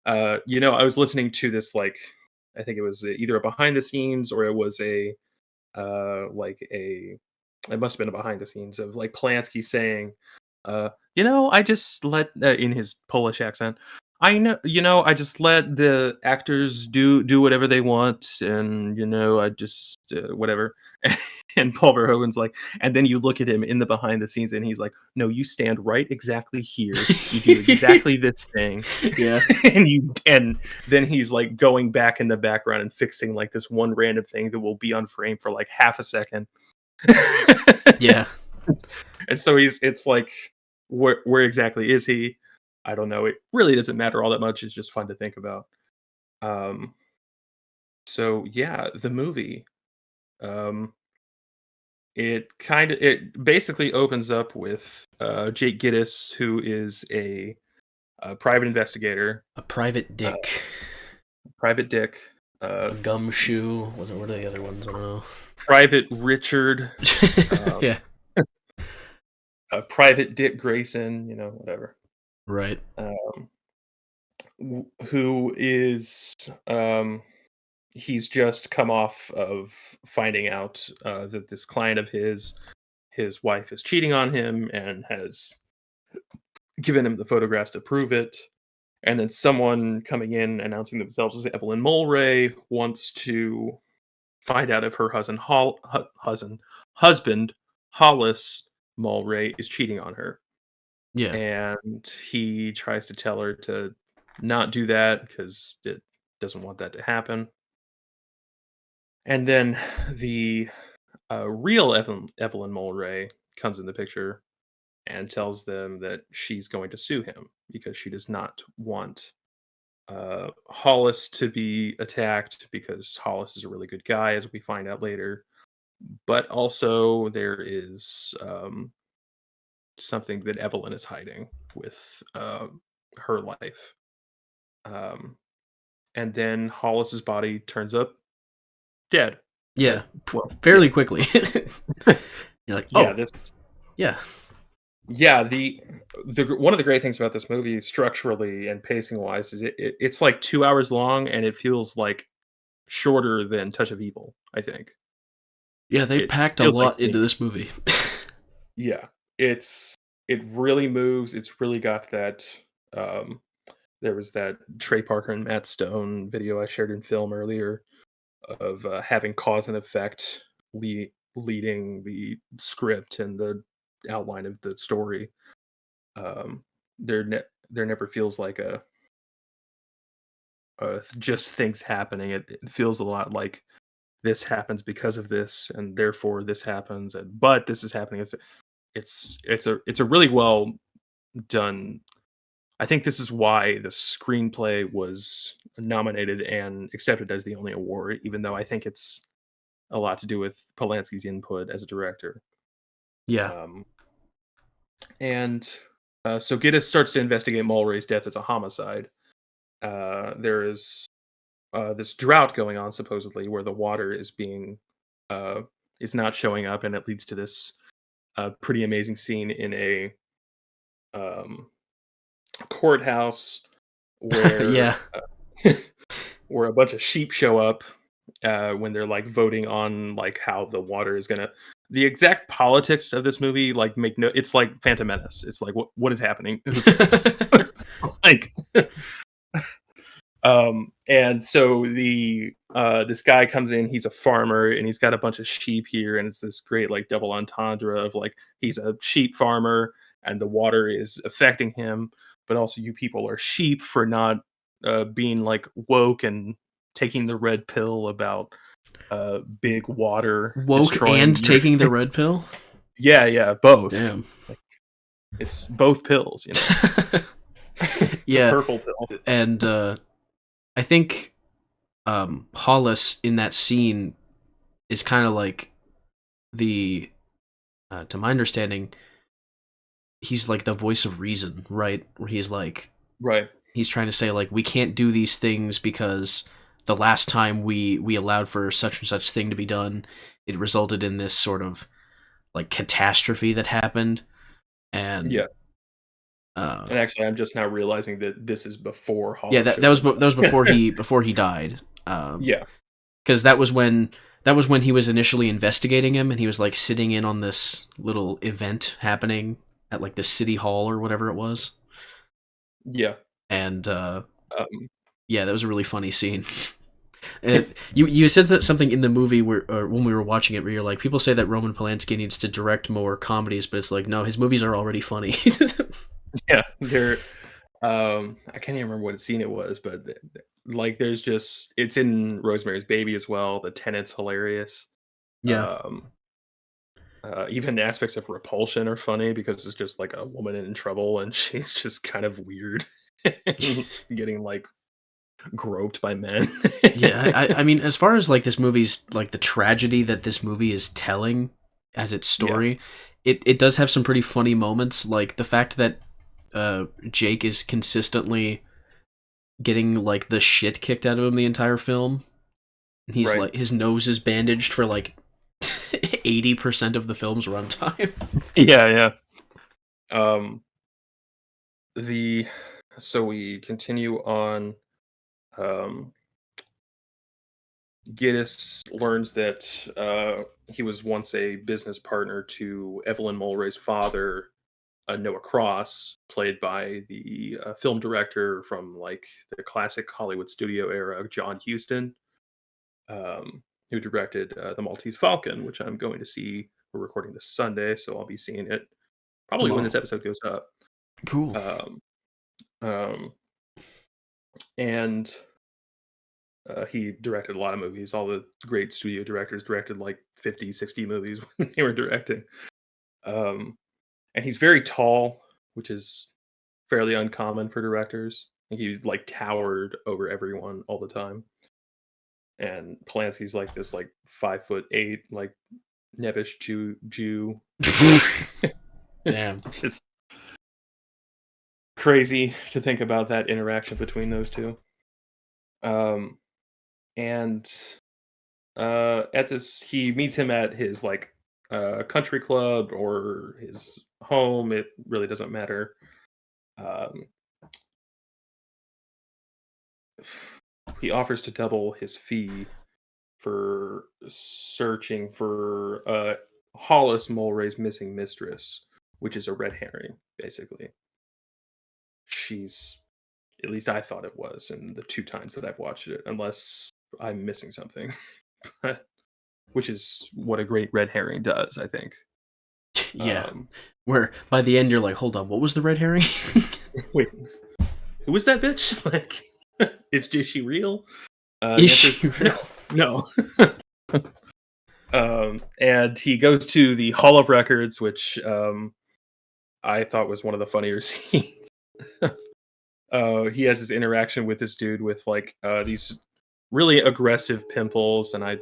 I was listening to this like I think it was either a behind the scenes or it was a like a it must have been a behind the scenes of like Polanski saying, I just let in his Polish accent. I know, I just let the actors do whatever they want, and I just whatever. And Paul Verhoeven's like, and then you look at him in the behind the scenes, and he's like, "No, you stand right exactly here. You do exactly this thing." Yeah. And then he's like going back in the background and fixing like this one random thing that will be on frame for like half a second. Yeah. And so it's like, where exactly is he? I don't know. It really doesn't matter all that much. It's just fun to think about. Um, so yeah, the movie. Um, it basically opens up with Jake Gittes, who is a private investigator, A private uh, dick. private dick, A gumshoe. What are the other ones? I don't know. Private Richard, um, Yeah. Private Dick Grayson, whatever. Right. Um, who is he's just come off of finding out that this client of his wife is cheating on him and has given him the photographs to prove it. And then someone coming in announcing themselves as Evelyn Mulray wants to find out if her husband Hollis Mulray is cheating on her. Yeah. And he tries to tell her to not do that because it doesn't want that to happen. And then the real Evelyn Mulray comes in the picture and tells them that she's going to sue him because she does not want Hollis to be attacked because Hollis is a really good guy, as we find out later. But also, there is something that Evelyn is hiding with her life. Um, and then Hollis's body turns up dead. Yeah. Well, Fairly yeah, quickly. You're like, yeah. oh, This, yeah. yeah. The one of the great things about this movie, structurally and pacing wise, is it's like 2 hours long, and it feels like shorter than Touch of Evil. I think Yeah, they it packed a feels like lot to into me. this movie. Yeah, it really moves. It's really got that. Um, there was that Trey Parker and Matt Stone video I shared in film earlier of having cause and effect leading the script and the outline of the story. Um, there never feels like just things happening. It feels a lot like this happens because of this, and therefore this happens, and but this is happening. It's a really well done. I think this is why the screenplay was nominated and accepted as the only award, even though I think it's a lot to do with Polanski's input as a director. Yeah. Um, and so Gittes starts to investigate Mulray's death as a homicide. There is this drought going on supposedly where the water uh, is not showing up, and it leads to this pretty amazing scene in um, courthouse where Yeah. where a bunch of sheep show up when they're like voting on like how the water is gonna. The exact politics of this movie like make no. It's like Phantom Menace. It's like what is happening? Who cares? Like, and so the this guy comes in. He's a farmer and he's got a bunch of sheep here, and it's this great like double entendre of like he's a sheep farmer and the water is affecting him, but also you people are sheep for not being like woke and taking the red pill about big water Woke destroying and your. taking the red pill? Yeah, both. Damn. Like, it's both pills, you know. The Yeah. purple pill. And I think Hollis in that scene is kind of like the to my understanding, he's like the voice of reason, right? Where he's like, Right. he's trying to say like we can't do these things because the last time we allowed for such and such thing to be done, it resulted in this sort of like catastrophe that happened. And Yeah. And actually, I'm just now realizing that this is before yeah, Hollis that shows was up. that was before he died. Yeah. Because that was when he was initially investigating him, and he was like sitting in on this little event happening at like the city hall or whatever it was. Yeah. And Um, yeah, that was a really funny scene. You said that something in the movie where or when we were watching it where you're like, people say that Roman Polanski needs to direct more comedies, but it's like, no, his movies are already funny. yeah. They're. I can't even remember what scene it was, but like, there's just it's in Rosemary's Baby as well. The Tenet's hilarious. Yeah. Um, even aspects of Repulsion are funny because it's just like a woman in trouble and she's just kind of weird, getting like groped by men. Yeah, I mean, as far as like this movie's like the tragedy that this movie is telling as its Yeah. story, it does have some pretty funny moments, like the fact that Jake is consistently getting like the shit kicked out of him the entire film. He's Right. like his nose is bandaged for like 80% of the film's runtime. Yeah. Um, the so we continue on. Um, Giddis learns that he was once a business partner to Evelyn Mulray's father, Noah Cross, played by the film director from like the classic Hollywood studio era, John Huston, who directed The Maltese Falcon, which I'm going to see. We're recording this Sunday, so I'll be seeing it probably when this Oh, episode goes up. cool. Um, um, and he directed a lot of movies. All the great studio directors directed like 50, 60 movies when they were directing. Um, and he's very tall, which is fairly uncommon for directors. He like towered over everyone all the time. And Polanski's like this like 5'8", like nebbish Jew. Damn. Just crazy to think about that interaction between those two. And at this, he meets him at his like country club or his home. It really doesn't matter. Um, he offers to double his fee for searching for Hollis Mulray's missing mistress, which is a red herring, basically. She's, at least I thought it was, in the two times that I've watched it, unless I'm missing something. Which is what a great red herring does, I think. Yeah. Where by the end you're like, hold on, what was the red herring? Wait, who was that bitch? Like, is she real? Is she real? No. And he goes to the Hall of Records, which I thought was one of the funnier scenes. He has this interaction with this dude with like these really aggressive pimples, and I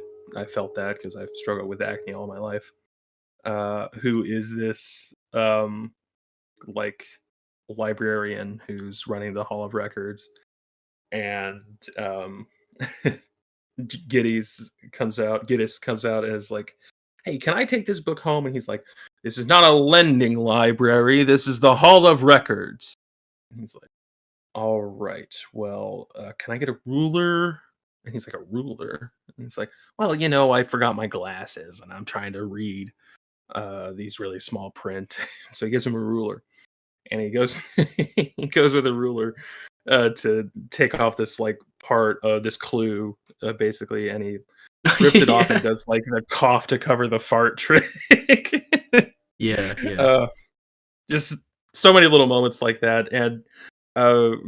felt that because I've struggled with acne all my life. Who is this like librarian who's running the Hall of Records, and Giddis comes out and is like, "Hey, can I take this book home?" And he's like, "This is not a lending library. This is the Hall of Records." He's like, all right, well, can I get a ruler? And he's like, a ruler? And he's like, well, I forgot my glasses and I'm trying to read these really small print. So he gives him a ruler, and he goes he goes with a ruler to take off this like part of this clue, basically, and he rips it off and Yeah. does like the cough to cover the fart trick. Yeah, yeah. uh, just so many little moments like that, and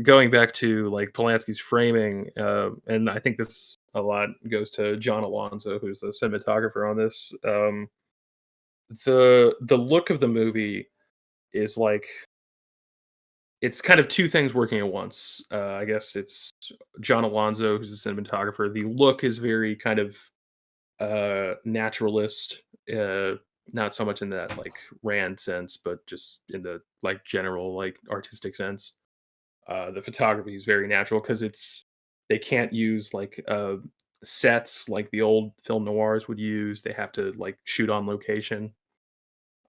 going back to like Polanski's framing, and I think this a lot goes to John Alonzo, who's the cinematographer on this. The look of the movie is like it's kind of two things working at once. I guess it's John Alonzo, who's the cinematographer. The look is very kind of naturalist, not so much in that like Rand sense, but just in the like general like artistic sense. The photography is very natural because they can't use like sets like the old film noirs would use. They have to like shoot on location.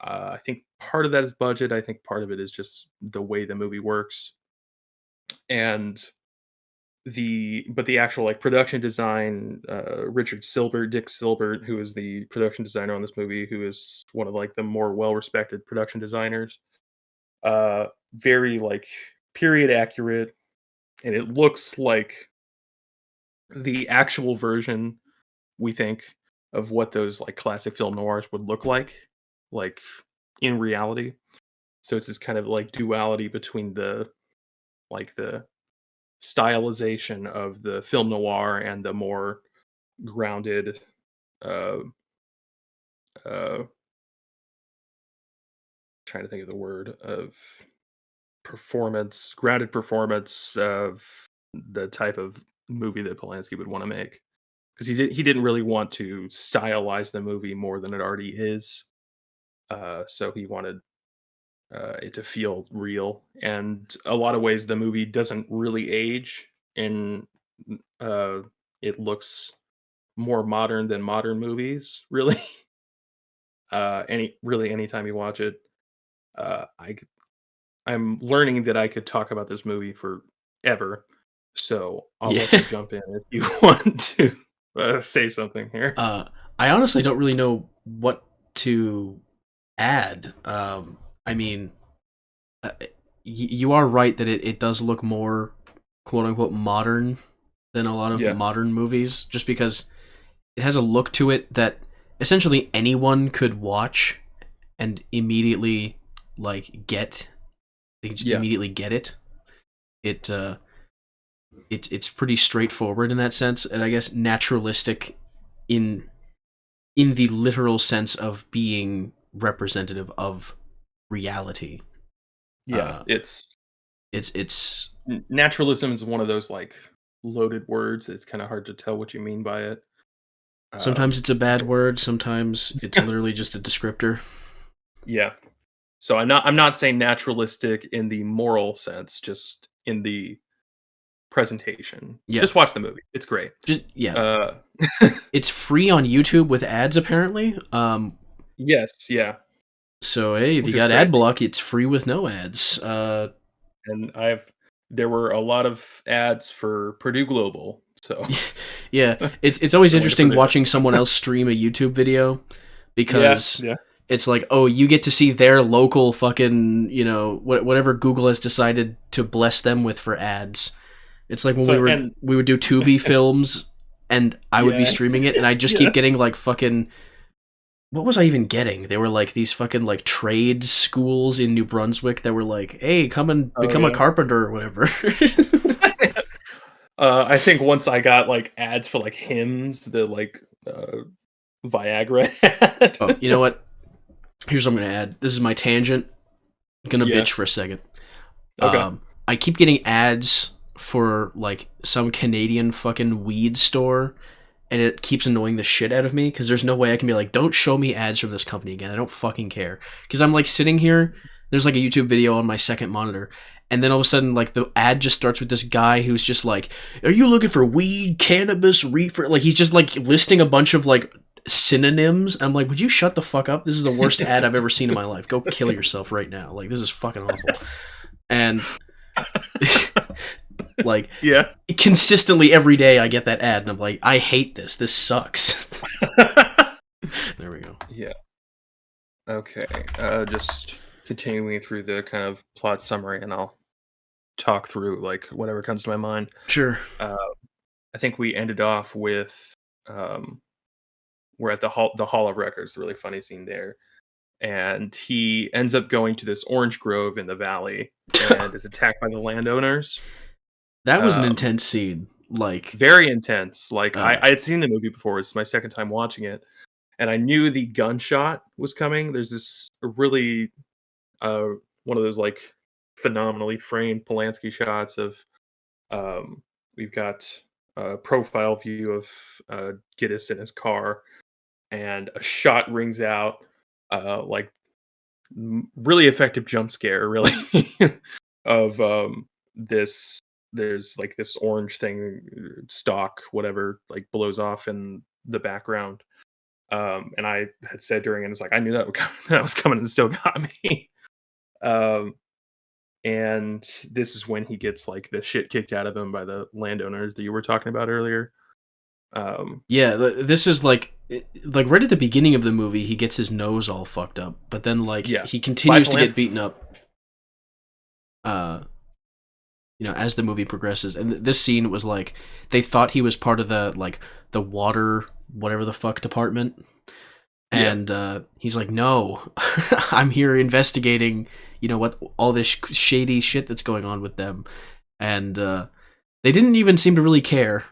I think part of that is budget. I think part of it is just the way the movie works. And the actual like production design, Dick Silbert, who is the production designer on this movie, who is one of like the more well-respected production designers, very like period accurate, and it looks like the actual version, we think, of what those like classic film noirs would look like in reality. So it's this kind of like duality between the stylization of the film noir and the more grounded, uh uh trying to think of the word of grounded performance of the type of movie that Polanski would want to make. Because he didn't really want to stylize the movie more than it already is. So he wanted it to feel real. And a lot of ways, the movie doesn't really age, and uh, it looks more modern than modern movies. Really, anytime you watch it, uh, I c- I'm learning that I could talk about this movie forever. So I'll let you Yeah. jump in if you want to say something here. Uh, I honestly don't really know what to add. I mean, you are right that it does look more quote unquote modern than a lot of Yeah, modern movies, just because it has a look to it that essentially anyone could watch and immediately like get. They can just yeah, immediately get it. It it's pretty straightforward in that sense, and I guess naturalistic in the literal sense of being representative of reality. yeah. Uh, It's it's naturalism is one of those like loaded words. It's kind of hard to tell what you mean by it. sometimes Um, it's a bad word, sometimes it's literally just a descriptor. yeah. So I'm not saying naturalistic in the moral sense, just in the presentation. Yeah, Just watch the movie. It's great. just yeah. Uh, It's free on YouTube with ads apparently. yes, yeah, So hey, if you which is got great. ad block, it's free with no ads. And there were a lot of ads for Purdue Global, so Yeah, it's always I went to interesting Purdue. watching someone else stream a YouTube video Yeah, because yeah. it's like, oh, you get to see their local fucking, whatever Google has decided to bless them with for ads. It's like when So and we would do Tubi films and I would be yeah, streaming it and I just yeah. keep getting like fucking what was I even getting? They were like these fucking like trade schools in New Brunswick that were like, "Hey, come and Oh become a yeah. carpenter or whatever." I think once I got like ads for like hymns, the like Viagra Oh, you know ad. what? Here's what I'm gonna add. This is my tangent. I'm gonna Yeah. bitch for a second. Okay. I keep getting ads for like some Canadian fucking weed store, and it keeps annoying the shit out of me because there's no way I can be like, don't show me ads from this company again. I don't fucking care. Because I'm like sitting here, there's like a YouTube video on my second monitor, and then all of a sudden, like the ad just starts with this guy who's just like, "Are you looking for weed, cannabis, reefer?" Like he's just like listing a bunch of like synonyms. I'm like, would you shut the fuck up? This is the worst ad I've ever seen in my life. Go kill yourself right now. Like this is fucking awful. And Like, Yeah. consistently every day I get that ad, and I'm like, I hate this. This sucks. There we go. Yeah. Okay. Just continuing through the kind of plot summary, and I'll talk through like whatever comes to my mind. Sure. Uh, I think we ended off with um, we're at the Hall of Records. Really funny scene there, and he ends up going to this orange grove in the valley and is attacked by the landowners. That was an Um, intense scene. Like, Very intense. Like uh, I had seen the movie before. It's my second time watching it, and I knew the gunshot was coming. There's this really uh, one of those like phenomenally framed Polanski shots of we've got a profile view of Gittes in his car, and a shot rings out, like really effective jump scare, really of this. There's like this orange thing, stalk, whatever, like blows off in the background. And I had said during it, it's like I knew that that was coming, and still got me. Um, and this is when he gets like the shit kicked out of him by the landowners that you were talking about earlier. yeah, this is like right at the beginning of the movie, he gets his nose all fucked up, but then like Yeah, he by continues to Polanski. get beaten up. Uh, as the movie progresses, and this scene was like they thought he was part of the water whatever the fuck department, Yeah, and he's like, no, I'm here investigating. What all this shady shit that's going on with them, and they didn't even seem to really care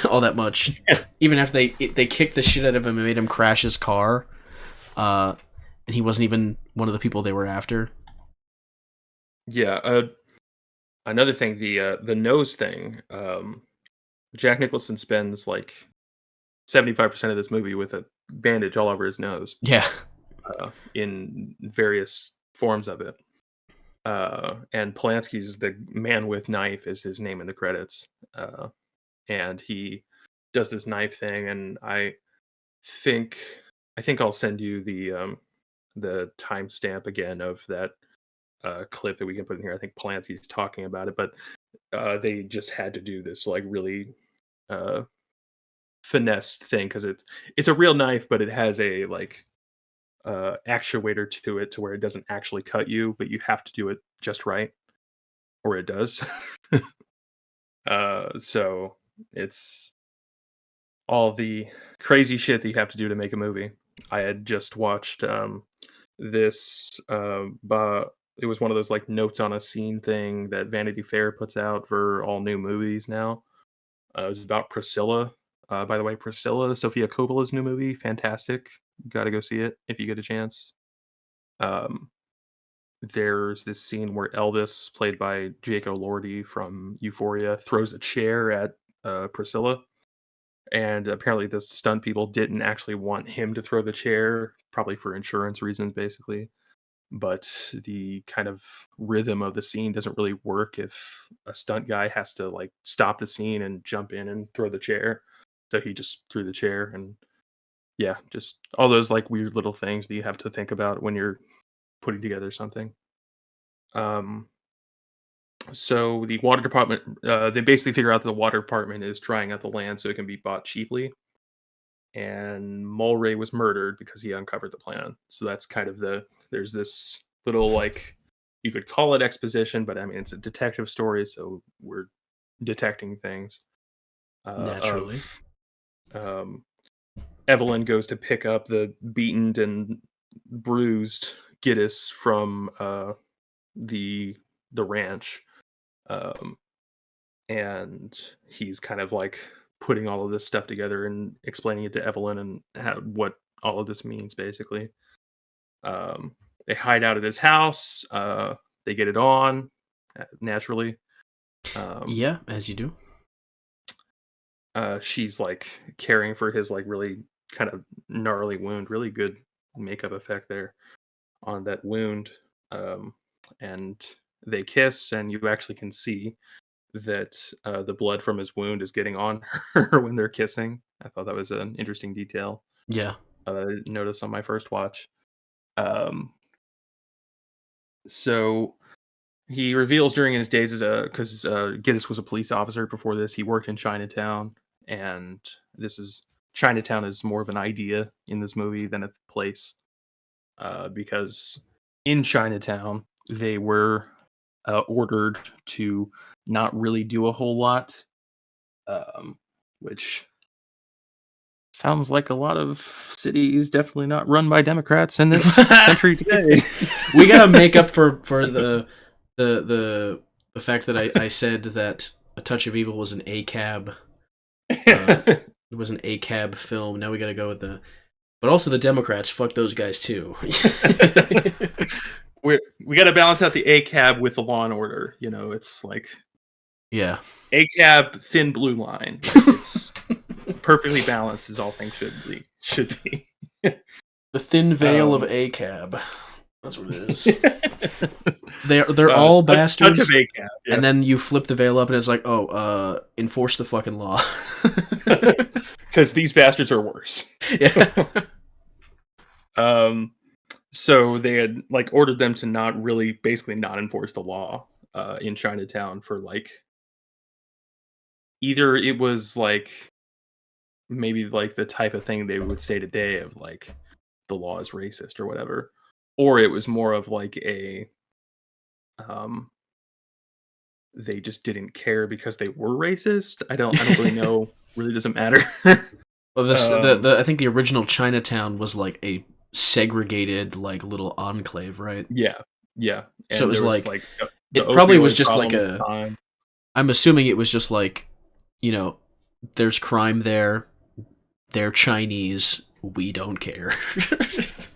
all that much. Even after they kicked the shit out of him and made him crash his car, uh, and he wasn't even one of the people they were after. yeah. Another thing, the nose thing. Jack Nicholson spends like 75% of this movie with a bandage all over his nose, Yeah, in various forms of it. And Polanski's the man with knife is his name in the credits. And he does this knife thing, and think I think I'll send you the timestamp again of that clip that we can put in here. I think Polanski's talking about it, but they just had to do this like really uh, finessed thing because it's a real knife, but it has a like actuator to it to where it doesn't actually cut you, but you have to do it just right, or it does. So it's all the crazy shit that you have to do to make a movie. I had just watched this but it was one of those like notes on a scene thing that Vanity Fair puts out for all new movies now. It was about Priscilla. By the way, Priscilla, Sofia Coppola's new movie, fantastic. Got to go see it if you get a chance. Um, there's this scene where Elvis, played by Jake O'Lordy from Euphoria, throws a chair at Priscilla, and apparently the stunt people didn't actually want him to throw the chair, probably for insurance reasons, basically. But the kind of rhythm of the scene doesn't really work if a stunt guy has to like stop the scene and jump in and throw the chair. So he just threw the chair, and yeah, just all those like weird little things that you have to think about when you're putting together something. Um, so the water department, they basically figure out that the water department is trying out the land so it can be bought cheaply, and Mulray was murdered because he uncovered the plan. So that's kind of there's this little like you could call it exposition, but I mean it's a detective story, so we're detecting things. naturally. Of um, Evelyn goes to pick up the beaten and bruised Gittes from the the ranch, um, and he's kind of like putting all of this stuff together and explaining it to Evelyn and what all of this means, basically. Um, they hide out at his house. They get it on naturally. Um, Yeah, as you do. she's like caring for his like really kind of gnarly wound. Really good makeup effect there on that wound. Um, and they kiss, and you actually can see that the blood from his wound is getting on her when they're kissing. I thought that was an interesting detail Yeah. that I didn't notice on my first watch. Um, so he reveals during his days as because Gittes was a police officer before this. He worked in Chinatown, and this is Chinatown is more of an idea in this movie than a place, because in Chinatown they were ordered to not really do a whole lot, which sounds like a lot of cities definitely not run by Democrats in this country today. We gotta make up for the fact that I said that A Touch of Evil was an ACAB. It was an ACAB film. Now we gotta go with but also the Democrats. Fuck those guys too. We got to balance out the ACAB with the Law and Order. You know, it's like yeah, ACAB thin blue line. Like it's perfectly balanced as all things should be. The thin veil of ACAB. That's what it is. They're all bastards. Touch of ACAB, yeah. And then you flip the veil up, and it's like, enforce the fucking law. Because these bastards are worse. Yeah. So they had like ordered them to basically not enforce the law in Chinatown for like either it was like maybe like the type of thing they would say today of like the law is racist or whatever, or it was more of like a they just didn't care because they were racist. I don't really know. Really doesn't matter. Well, I think the original Chinatown was like a segregated like little enclave, right? Yeah. And so it was like it probably was just like I'm assuming it was just like, you know, there's crime there, they're Chinese, we don't care.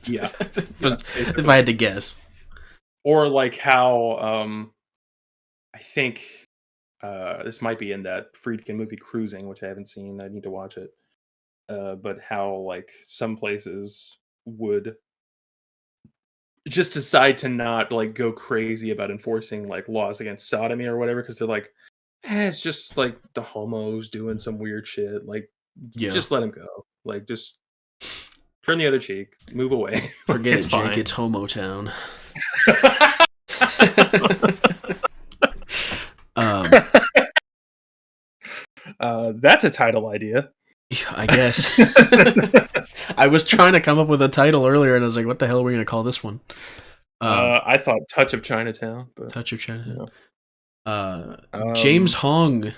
Yeah. If I had to guess. Or like how I think this might be in that Friedkin movie Cruising, which I haven't seen. I need to watch it. But how like some places would just decide to not like go crazy about enforcing like laws against sodomy or whatever, because they're like, it's just like the homos doing some weird shit. Like, just let them go. Like, just turn the other cheek, move away. Forget it, Jake. It's Homo Town. That's a title idea. I guess. I was trying to come up with a title earlier, and I was like, "What the hell are we going to call this one?" I thought "Touch of Chinatown." But, Touch of Chinatown. Yeah. James Hong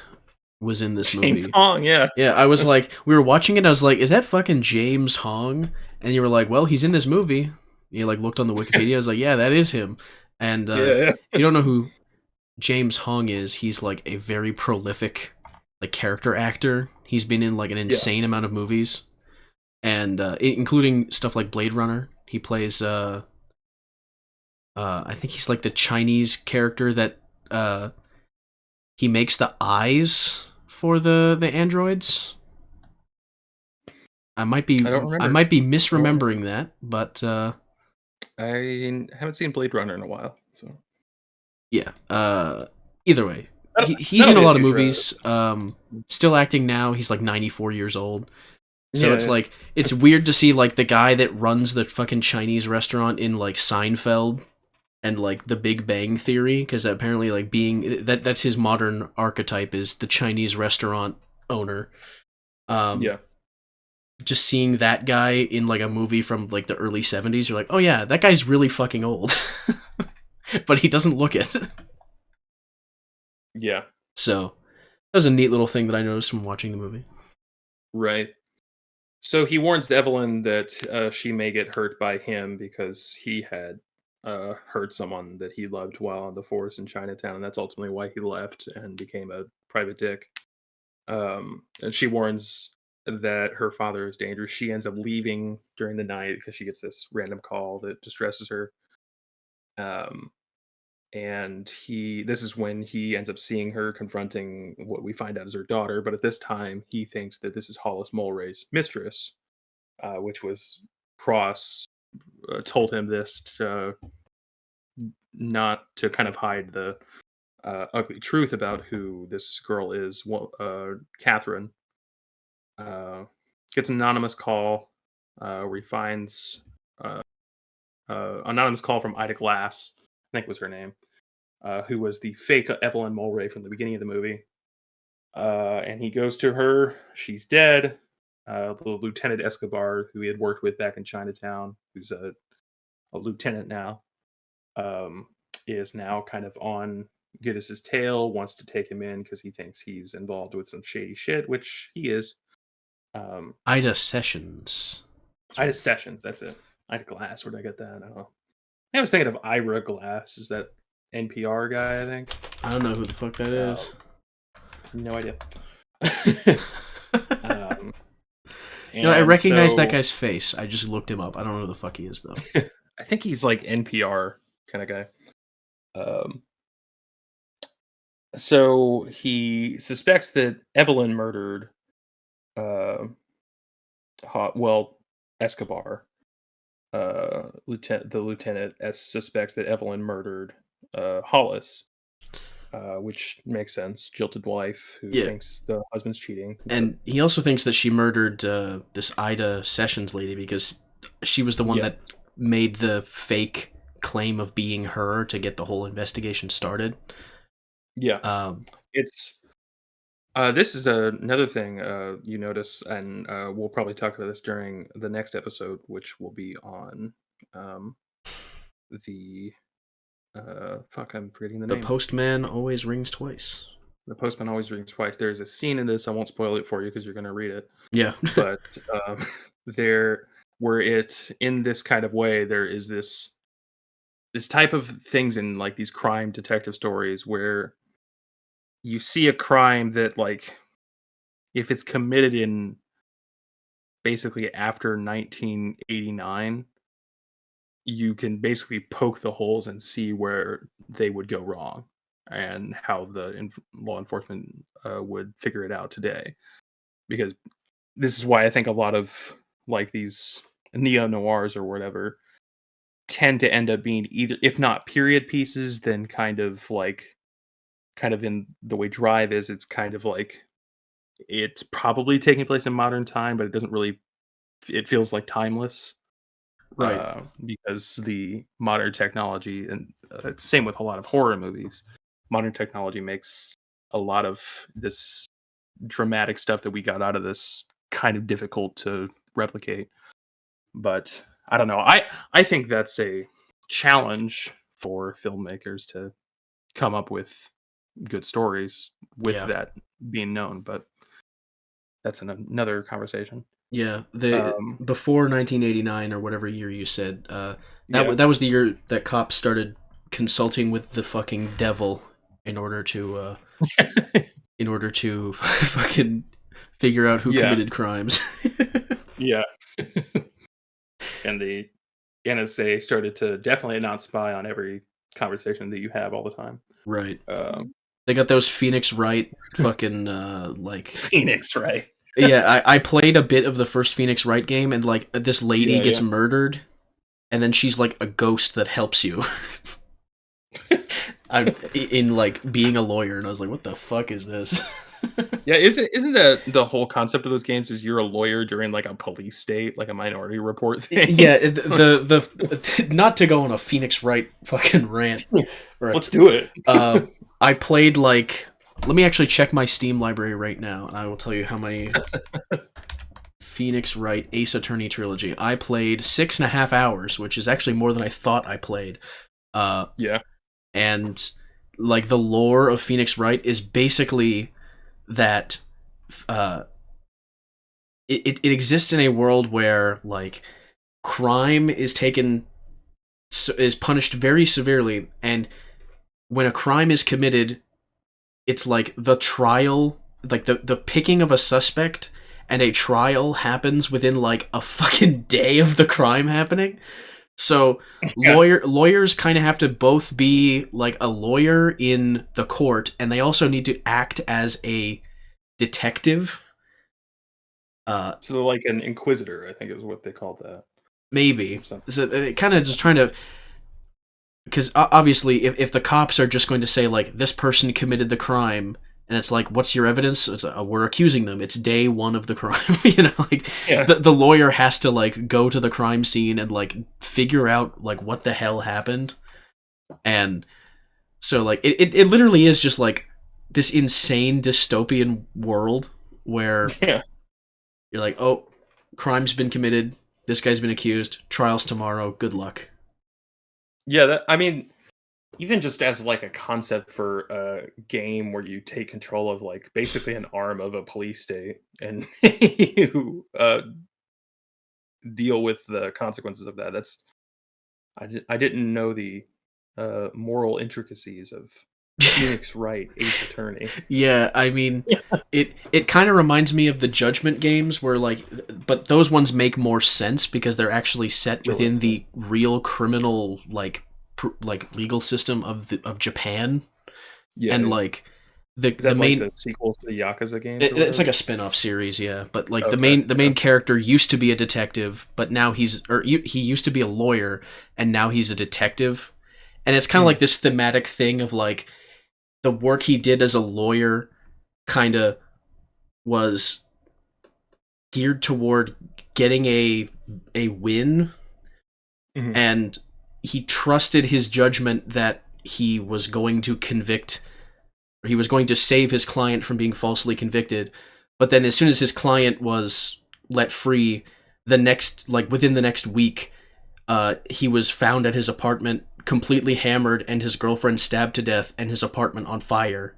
was in this movie. James Hong, yeah. Yeah, I was like, we were watching it, and I was like, "Is that fucking James Hong?" And you were like, "Well, he's in this movie." You like looked on the Wikipedia. I was like, "Yeah, that is him." And you don't know who James Hong is. He's like a very prolific like character actor. He's been in like an insane amount of movies, and including stuff like Blade Runner. He plays I think he's like the Chinese character that he makes the eyes for the androids. I might be misremembering that, but I haven't seen Blade Runner in a while. So yeah. Either way, he's in a lot of movies. Still acting now. He's like 94 years old. So it's like it's weird to see like the guy that runs the fucking Chinese restaurant in like Seinfeld and like The Big Bang Theory, because apparently like being that's his modern archetype is the Chinese restaurant owner. Just seeing that guy in like a movie from like the early 70s, you're like, oh yeah, that guy's really fucking old. But he doesn't look it. Yeah. So that was a neat little thing that I noticed from watching the movie. Right. So he warns Evelyn that she may get hurt by him because he had hurt someone that he loved while on the force in Chinatown, and that's ultimately why he left and became a private dick. And she warns that her father is dangerous. She ends up leaving during the night because she gets this random call that distresses her. And this is when he ends up seeing her confronting what we find out is her daughter, but at this time he thinks that this is Hollis Mulray's mistress, which was Cross told him this to not to kind of hide the ugly truth about who this girl is. Catherine gets an anonymous call where he finds anonymous call from Ida Glass, I think was her name, who was the fake Evelyn Mulwray from the beginning of the movie. And he goes to her. She's dead. The Lieutenant Escobar, who he had worked with back in Chinatown, who's a lieutenant now, is now kind of on Giddis's tail, wants to take him in because he thinks he's involved with some shady shit, which he is. Ida Sessions. Ida Sessions, that's it. Ida Glass, where did I get that? I don't know. I was thinking of Ira Glass. Is that NPR guy, I think? I don't know who the fuck that is. No idea. I recognize that guy's face. I just looked him up. I don't know who the fuck he is, though. I think he's like NPR kind of guy. So he suspects that Evelyn murdered Escobar. The lieutenant suspects that Evelyn murdered Hollis, which makes sense. Jilted wife who thinks the husband's cheating. And he also thinks that she murdered this Ida Sessions lady because she was the one that made the fake claim of being her to get the whole investigation started. Yeah. It's this is another thing you notice, and we'll probably talk about this during the next episode, which will be on the I'm forgetting the name. The Postman Always Rings Twice. The Postman Always Rings Twice. There's a scene in this. I won't spoil it for you because you're going to read it. Yeah. But where it in this kind of way, there is this type of things in like these crime detective stories where you see a crime that, like, if it's committed in basically after 1989, you can basically poke the holes and see where they would go wrong and how the law enforcement would figure it out today. Because this is why I think a lot of like these neo-noirs or whatever tend to end up being either, if not period pieces, then kind of in the way Drive is, it's kind of like it's probably taking place in modern time, but it feels like timeless. Right. Because the modern technology, and same with a lot of horror movies, modern technology makes a lot of this dramatic stuff that we got out of this kind of difficult to replicate. But I don't know. I think that's a challenge for filmmakers to come up with good stories with that being known, but that's another conversation. Yeah, before 1989 or whatever year you said, that was the year that cops started consulting with the fucking devil in order to fucking figure out who committed crimes. Yeah. And the NSA started to definitely not spy on every conversation that you have all the time. Right. They got those Phoenix Wright fucking like Phoenix Wright. Yeah, I played a bit of the first Phoenix Wright game, and like this lady gets murdered, and then she's like a ghost that helps you. I'm in like being a lawyer, and I was like, "What the fuck is this?" Yeah, isn't the whole concept of those games is you're a lawyer during like a police state, like a Minority Report thing? Yeah, the not to go on a Phoenix Wright fucking rant. Right. Let's do it. I played like. Let me actually check my Steam library right now, and I will tell you how many Phoenix Wright Ace Attorney trilogy. I played 6.5 hours, which is actually more than I thought I played. And like the lore of Phoenix Wright is basically that it exists in a world where like crime is punished very severely, and when a crime is committed, it's like the trial, like the picking of a suspect and a trial happens within like a fucking day of the crime happening. So lawyers kind of have to both be like a lawyer in the court, and they also need to act as a detective. So like an inquisitor, I think is what they called that. Maybe. So they kind of just trying to... Because obviously, if the cops are just going to say, like, this person committed the crime, and it's like, what's your evidence? It's we're accusing them. It's day one of the crime. The lawyer has to, like, go to the crime scene and, like, figure out, like, what the hell happened. And So like it literally is just like this insane dystopian world where Yeah. you're like, oh, crime's been committed, this guy's been accused, trials tomorrow, good luck. Yeah, I mean, even just as like a concept for a game where you take control of like basically an arm of a police state and you deal with the consequences of that. I didn't know the moral intricacies of Phoenix Wright, Ace Attorney. Yeah, I mean, Yeah. it kind of reminds me of the Judgment games where like, but those ones make more sense because they're actually set Sure. within the real criminal like legal system of Japan, Yeah, and yeah. like the Is the that like main the sequels to the Yakuza games or it's like whatever? a spin-off series, yeah, but like Okay, the yeah. main character used to be a detective, but now he used to be a lawyer and now he's a detective. And it's kind of Mm, like this thematic thing of like the work he did as a lawyer kind of was geared toward getting a win, mhm. and he trusted his judgment that he was going to convict, or he was going to save his client from being falsely convicted. But then as soon as his client was let free, the next like within the next week, he was found at his apartment completely hammered and his girlfriend stabbed to death and his apartment on fire.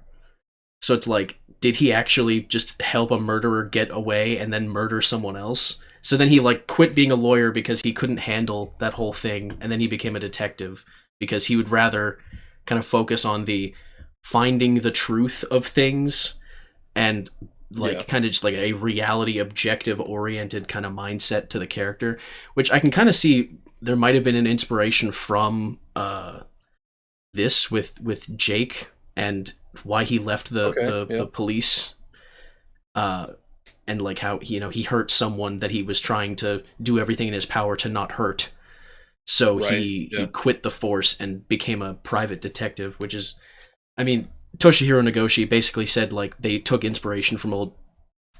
So it's like, did he actually just help a murderer get away and then murder someone else? So then he like quit being a lawyer because he couldn't handle that whole thing, and then he became a detective because he would rather kind of focus on the finding the truth of things, and Yeah. like kind of just like a reality objective oriented kind of mindset to the character, which I can kind of see there might have been an inspiration from this with Jake and why he left Okay, yeah. the police, uh and like how he hurt someone that he was trying to do everything in his power to not hurt. So Right, he yeah. quit the force and became a private detective, which is, I mean, Toshihiro Nagoshi basically said like they took inspiration from old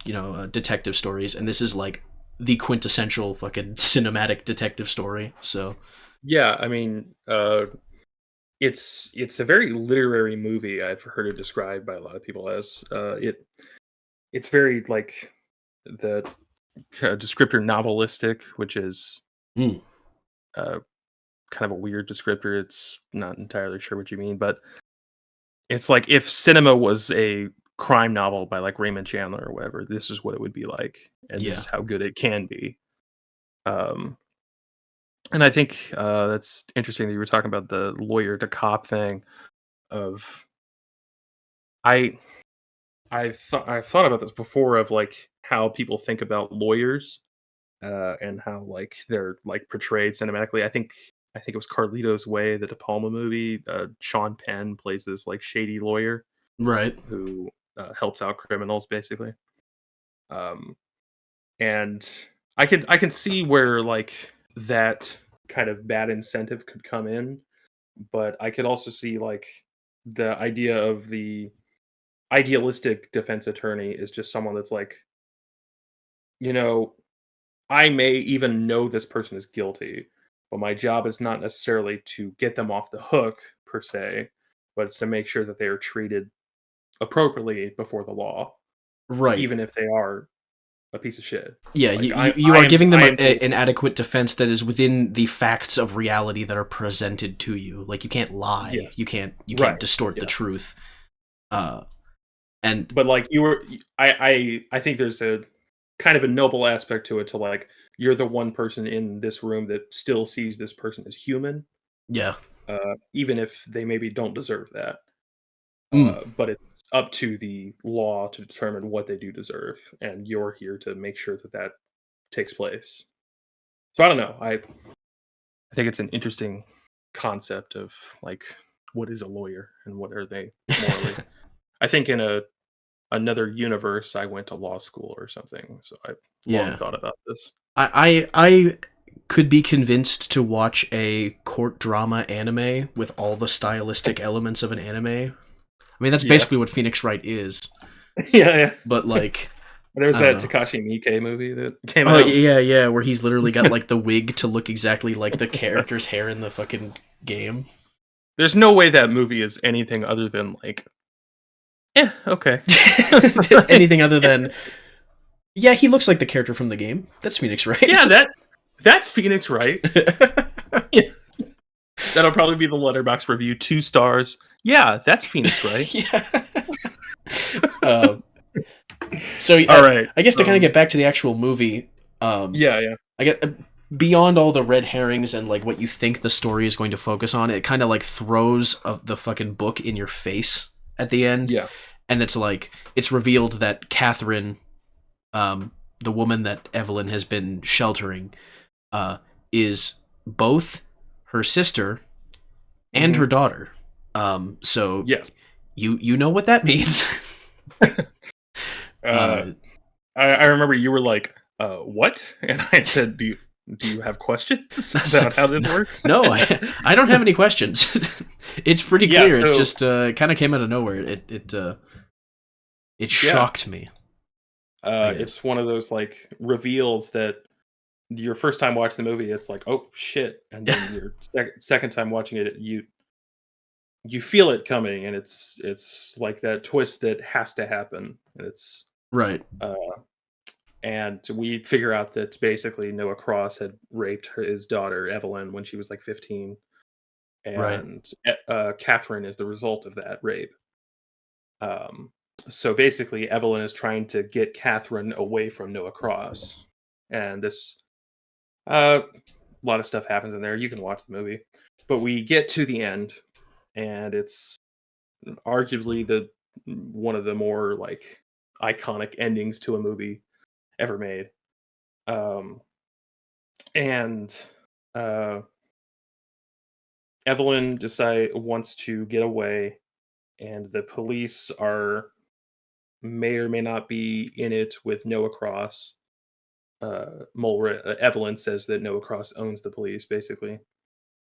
detective stories, and this is like the quintessential fucking cinematic detective story. So Yeah, I mean, it's a very literary movie. I've heard it described by a lot of people as it's very like the descriptor novelistic, which is mm, uh, kind of a weird descriptor. It's not entirely sure what you mean, but it's like if cinema was a crime novel by like Raymond Chandler or whatever, this is what it would be like, and this yeah, is how good it can be. Um, and I think that's interesting that you were talking about the lawyer to cop thing. Of I I've thought about this before of like how people think about lawyers and how like they're like portrayed cinematically. I think it was Carlito's Way, the De Palma movie. Sean Penn plays this like shady lawyer right, who helps out criminals basically. Um, and I can see where like that kind of bad incentive could come in, but I could also see like the idea of the idealistic defense attorney is just someone that's like, you know, I may even know this person is guilty, but my job is not necessarily to get them off the hook per se, but it's to make sure that they are treated appropriately before the law, right. even if they are a piece of shit. Yeah, Like you are giving them I am an adequate defense that is within the facts of reality that are presented to you. Like you can't lie, yes, you can't right, distort the yeah. truth. Uh, and But like I think there's a kind of a noble aspect to it to like you're the one person in this room that still sees this person as human, yeah, even if they maybe don't deserve that. mm, But it's up to the law to determine what they do deserve, and you're here to make sure that that takes place. So I don't know. I think it's an interesting concept of like what is a lawyer and what are they morally. I think in another universe, I went to law school or something, so I've long yeah. thought about this. I could be convinced to watch a court drama anime with all the stylistic elements of an anime. I mean, that's Yeah, basically what Phoenix Wright is. yeah, yeah. But like, There was I don't that know. Takashi Miike movie that came Oh out. yeah, yeah, where he's literally got like the wig to look exactly like the character's hair in the fucking game. There's no way that movie is anything other than like, okay. Anything other than, yeah, he looks like the character from the game. That's Phoenix Wright. Yeah, that's Phoenix Wright. Yeah. That'll probably be the Letterboxd review. 2 stars. Yeah, that's Phoenix Wright. Yeah. So all right. I guess to kind of get back to the actual movie, Yeah. I get beyond all the red herrings and like what you think the story is going to focus on, it kind of like throws the fucking book in your face at the end. Yeah. And it's like it's revealed that Catherine, the woman that Evelyn has been sheltering, is both her sister and her daughter. So yes, you know what that means. I remember you were like, "What?" And I said, "Do you have questions about how this works?" No, I don't have any questions. It's pretty clear. It's just kind of came out of nowhere. It shocked me. It's one of those like reveals that your first time watching the movie, it's like, oh shit, and then your second time watching it, you feel it coming, and it's like that twist that has to happen, and it's right. And we figure out that basically Noah Cross had raped his daughter Evelyn when she was like 15, and Catherine is the result of that rape. So basically, Evelyn is trying to get Catherine away from Noah Cross, and this a lot of stuff happens in there. You can watch the movie, but we get to the end, and it's arguably the one of the more like iconic endings to a movie ever made. And Evelyn wants to get away, and the police may or may not be in it with Noah Cross. Evelyn says that Noah Cross owns the police, basically.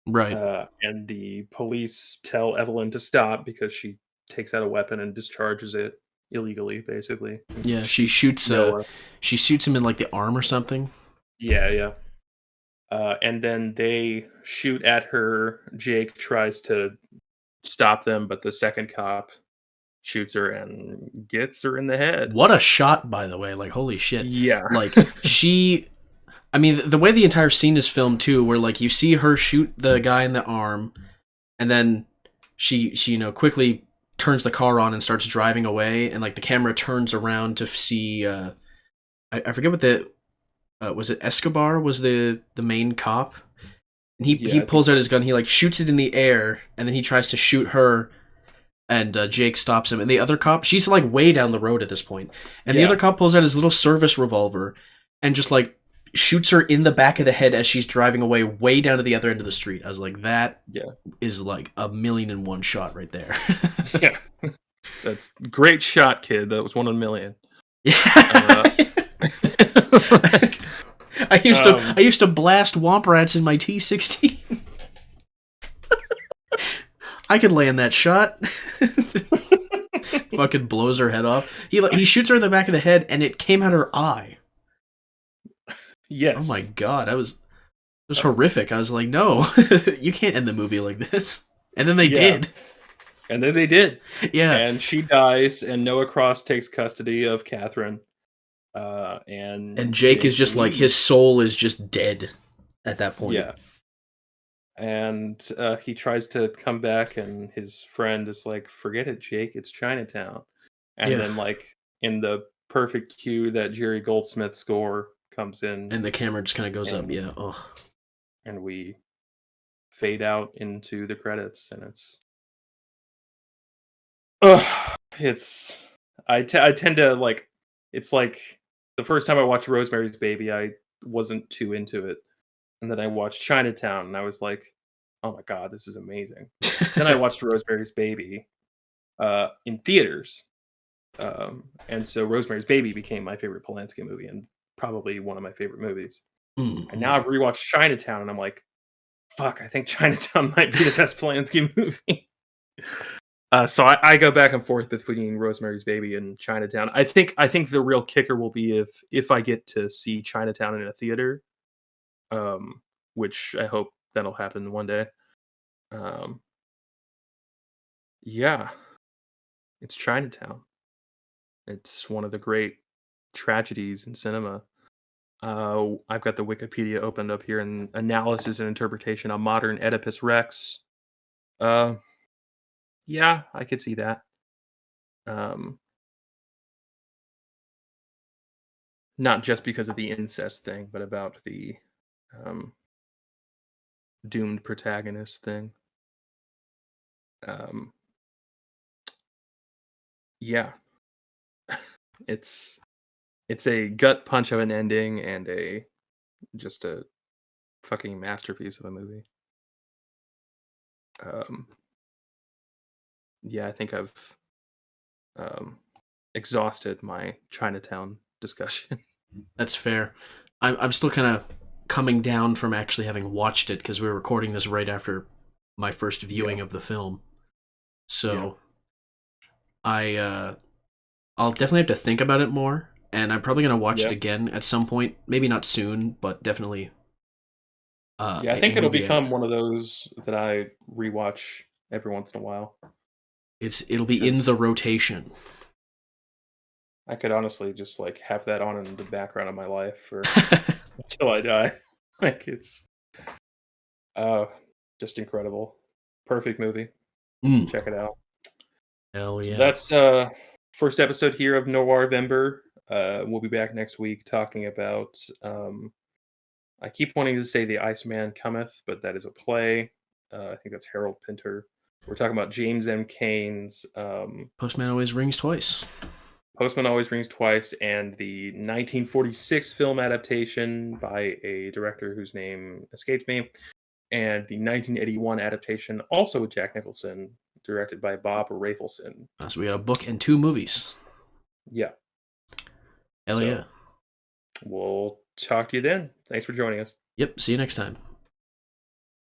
Right. And the police tell Evelyn to stop because she takes out a weapon and discharges it illegally, basically. Yeah, she shoots Noah. She shoots him in like the arm or something. Yeah. And then they shoot at her. Jake tries to stop them, but the second cop shoots her and gets her in the head. What a shot, by the way. Like, holy shit. Yeah. Like, I mean, the way the entire scene is filmed, too, where, like, you see her shoot the guy in the arm, and then she quickly turns the car on and starts driving away, and, like, the camera turns around to see, I forget what was it Escobar was the main cop? And he pulls out his gun, he, like, shoots it in the air, and then he tries to shoot her, and Jake stops him. And the other cop, she's like way down the road at this point, and the other cop pulls out his little service revolver and just like shoots her in the back of the head as she's driving away way down to the other end of the street. I was like, that is like 1,000,001 shot right there. Yeah. That's great shot, kid. That was 1 in a million. Yeah. I used to blast womp rats in my T16. I could land that shot. Fucking blows her head off. He shoots her in the back of the head, and it came out her eye. Yes. Oh my god, it was horrific. I was like, no, you can't end the movie like this. And then they did. And then they did. Yeah. And she dies, and Noah Cross takes custody of Catherine. And Jake is just like, his soul is just dead at that point. Yeah. And he tries to come back, and his friend is like, forget it, Jake, it's Chinatown. And then, like, in the perfect cue, that Jerry Goldsmith score comes in. And the camera just kind of goes up, yeah. Oh. And we fade out into the credits, and I tend to, like, it's like, the first time I watched Rosemary's Baby, I wasn't too into it. And then I watched Chinatown, and I was like, oh my god, this is amazing. Then I watched Rosemary's Baby in theaters. And so Rosemary's Baby became my favorite Polanski movie, and probably one of my favorite movies. Mm-hmm. And now I've rewatched Chinatown, and I'm like, fuck, I think Chinatown might be the best Polanski movie. So I go back and forth between Rosemary's Baby and Chinatown. I think the real kicker will be if I get to see Chinatown in a theater. Which I hope that'll happen one day. Yeah, it's Chinatown. It's one of the great tragedies in cinema. I've got the Wikipedia opened up here, and analysis and interpretation on modern Oedipus Rex. Uh, yeah, I could see that. Um, not just because of the incest thing, but about the um, doomed protagonist thing. Um, yeah, it's it's a gut punch of an ending and a just a fucking masterpiece of a movie. Um, yeah, I think I've um, exhausted my Chinatown discussion. That's fair. I'm still kind of coming down from actually having watched it because we were recording this right after my first Yeah, viewing of the film. yeah, So I I'll definitely have to think about it more, and I'm probably gonna watch it yeah, again at some point. Maybe not soon, but definitely yeah. I a think it'll movie become one of those that I rewatch every once in a while it'll be in because the rotation. I could honestly just like have that on in the background of my life for until I die. Like it's uh just incredible. Perfect movie. Mm, Check it out. hell So yeah. that's first episode here of Noirvember. We'll be back next week talking about I keep wanting to say The Iceman Cometh, but that is a play. I think that's Harold Pinter. We're talking about James M. Cain's Postman always rings twice. Postman Always Rings Twice and the 1946 film adaptation by a director whose name escapes me, and the 1981 adaptation, also with Jack Nicholson, directed by Bob Rafelson. So we got a book and two movies. Yeah. Hell yeah. So we'll talk to you then. Thanks for joining us. Yep. See you next time.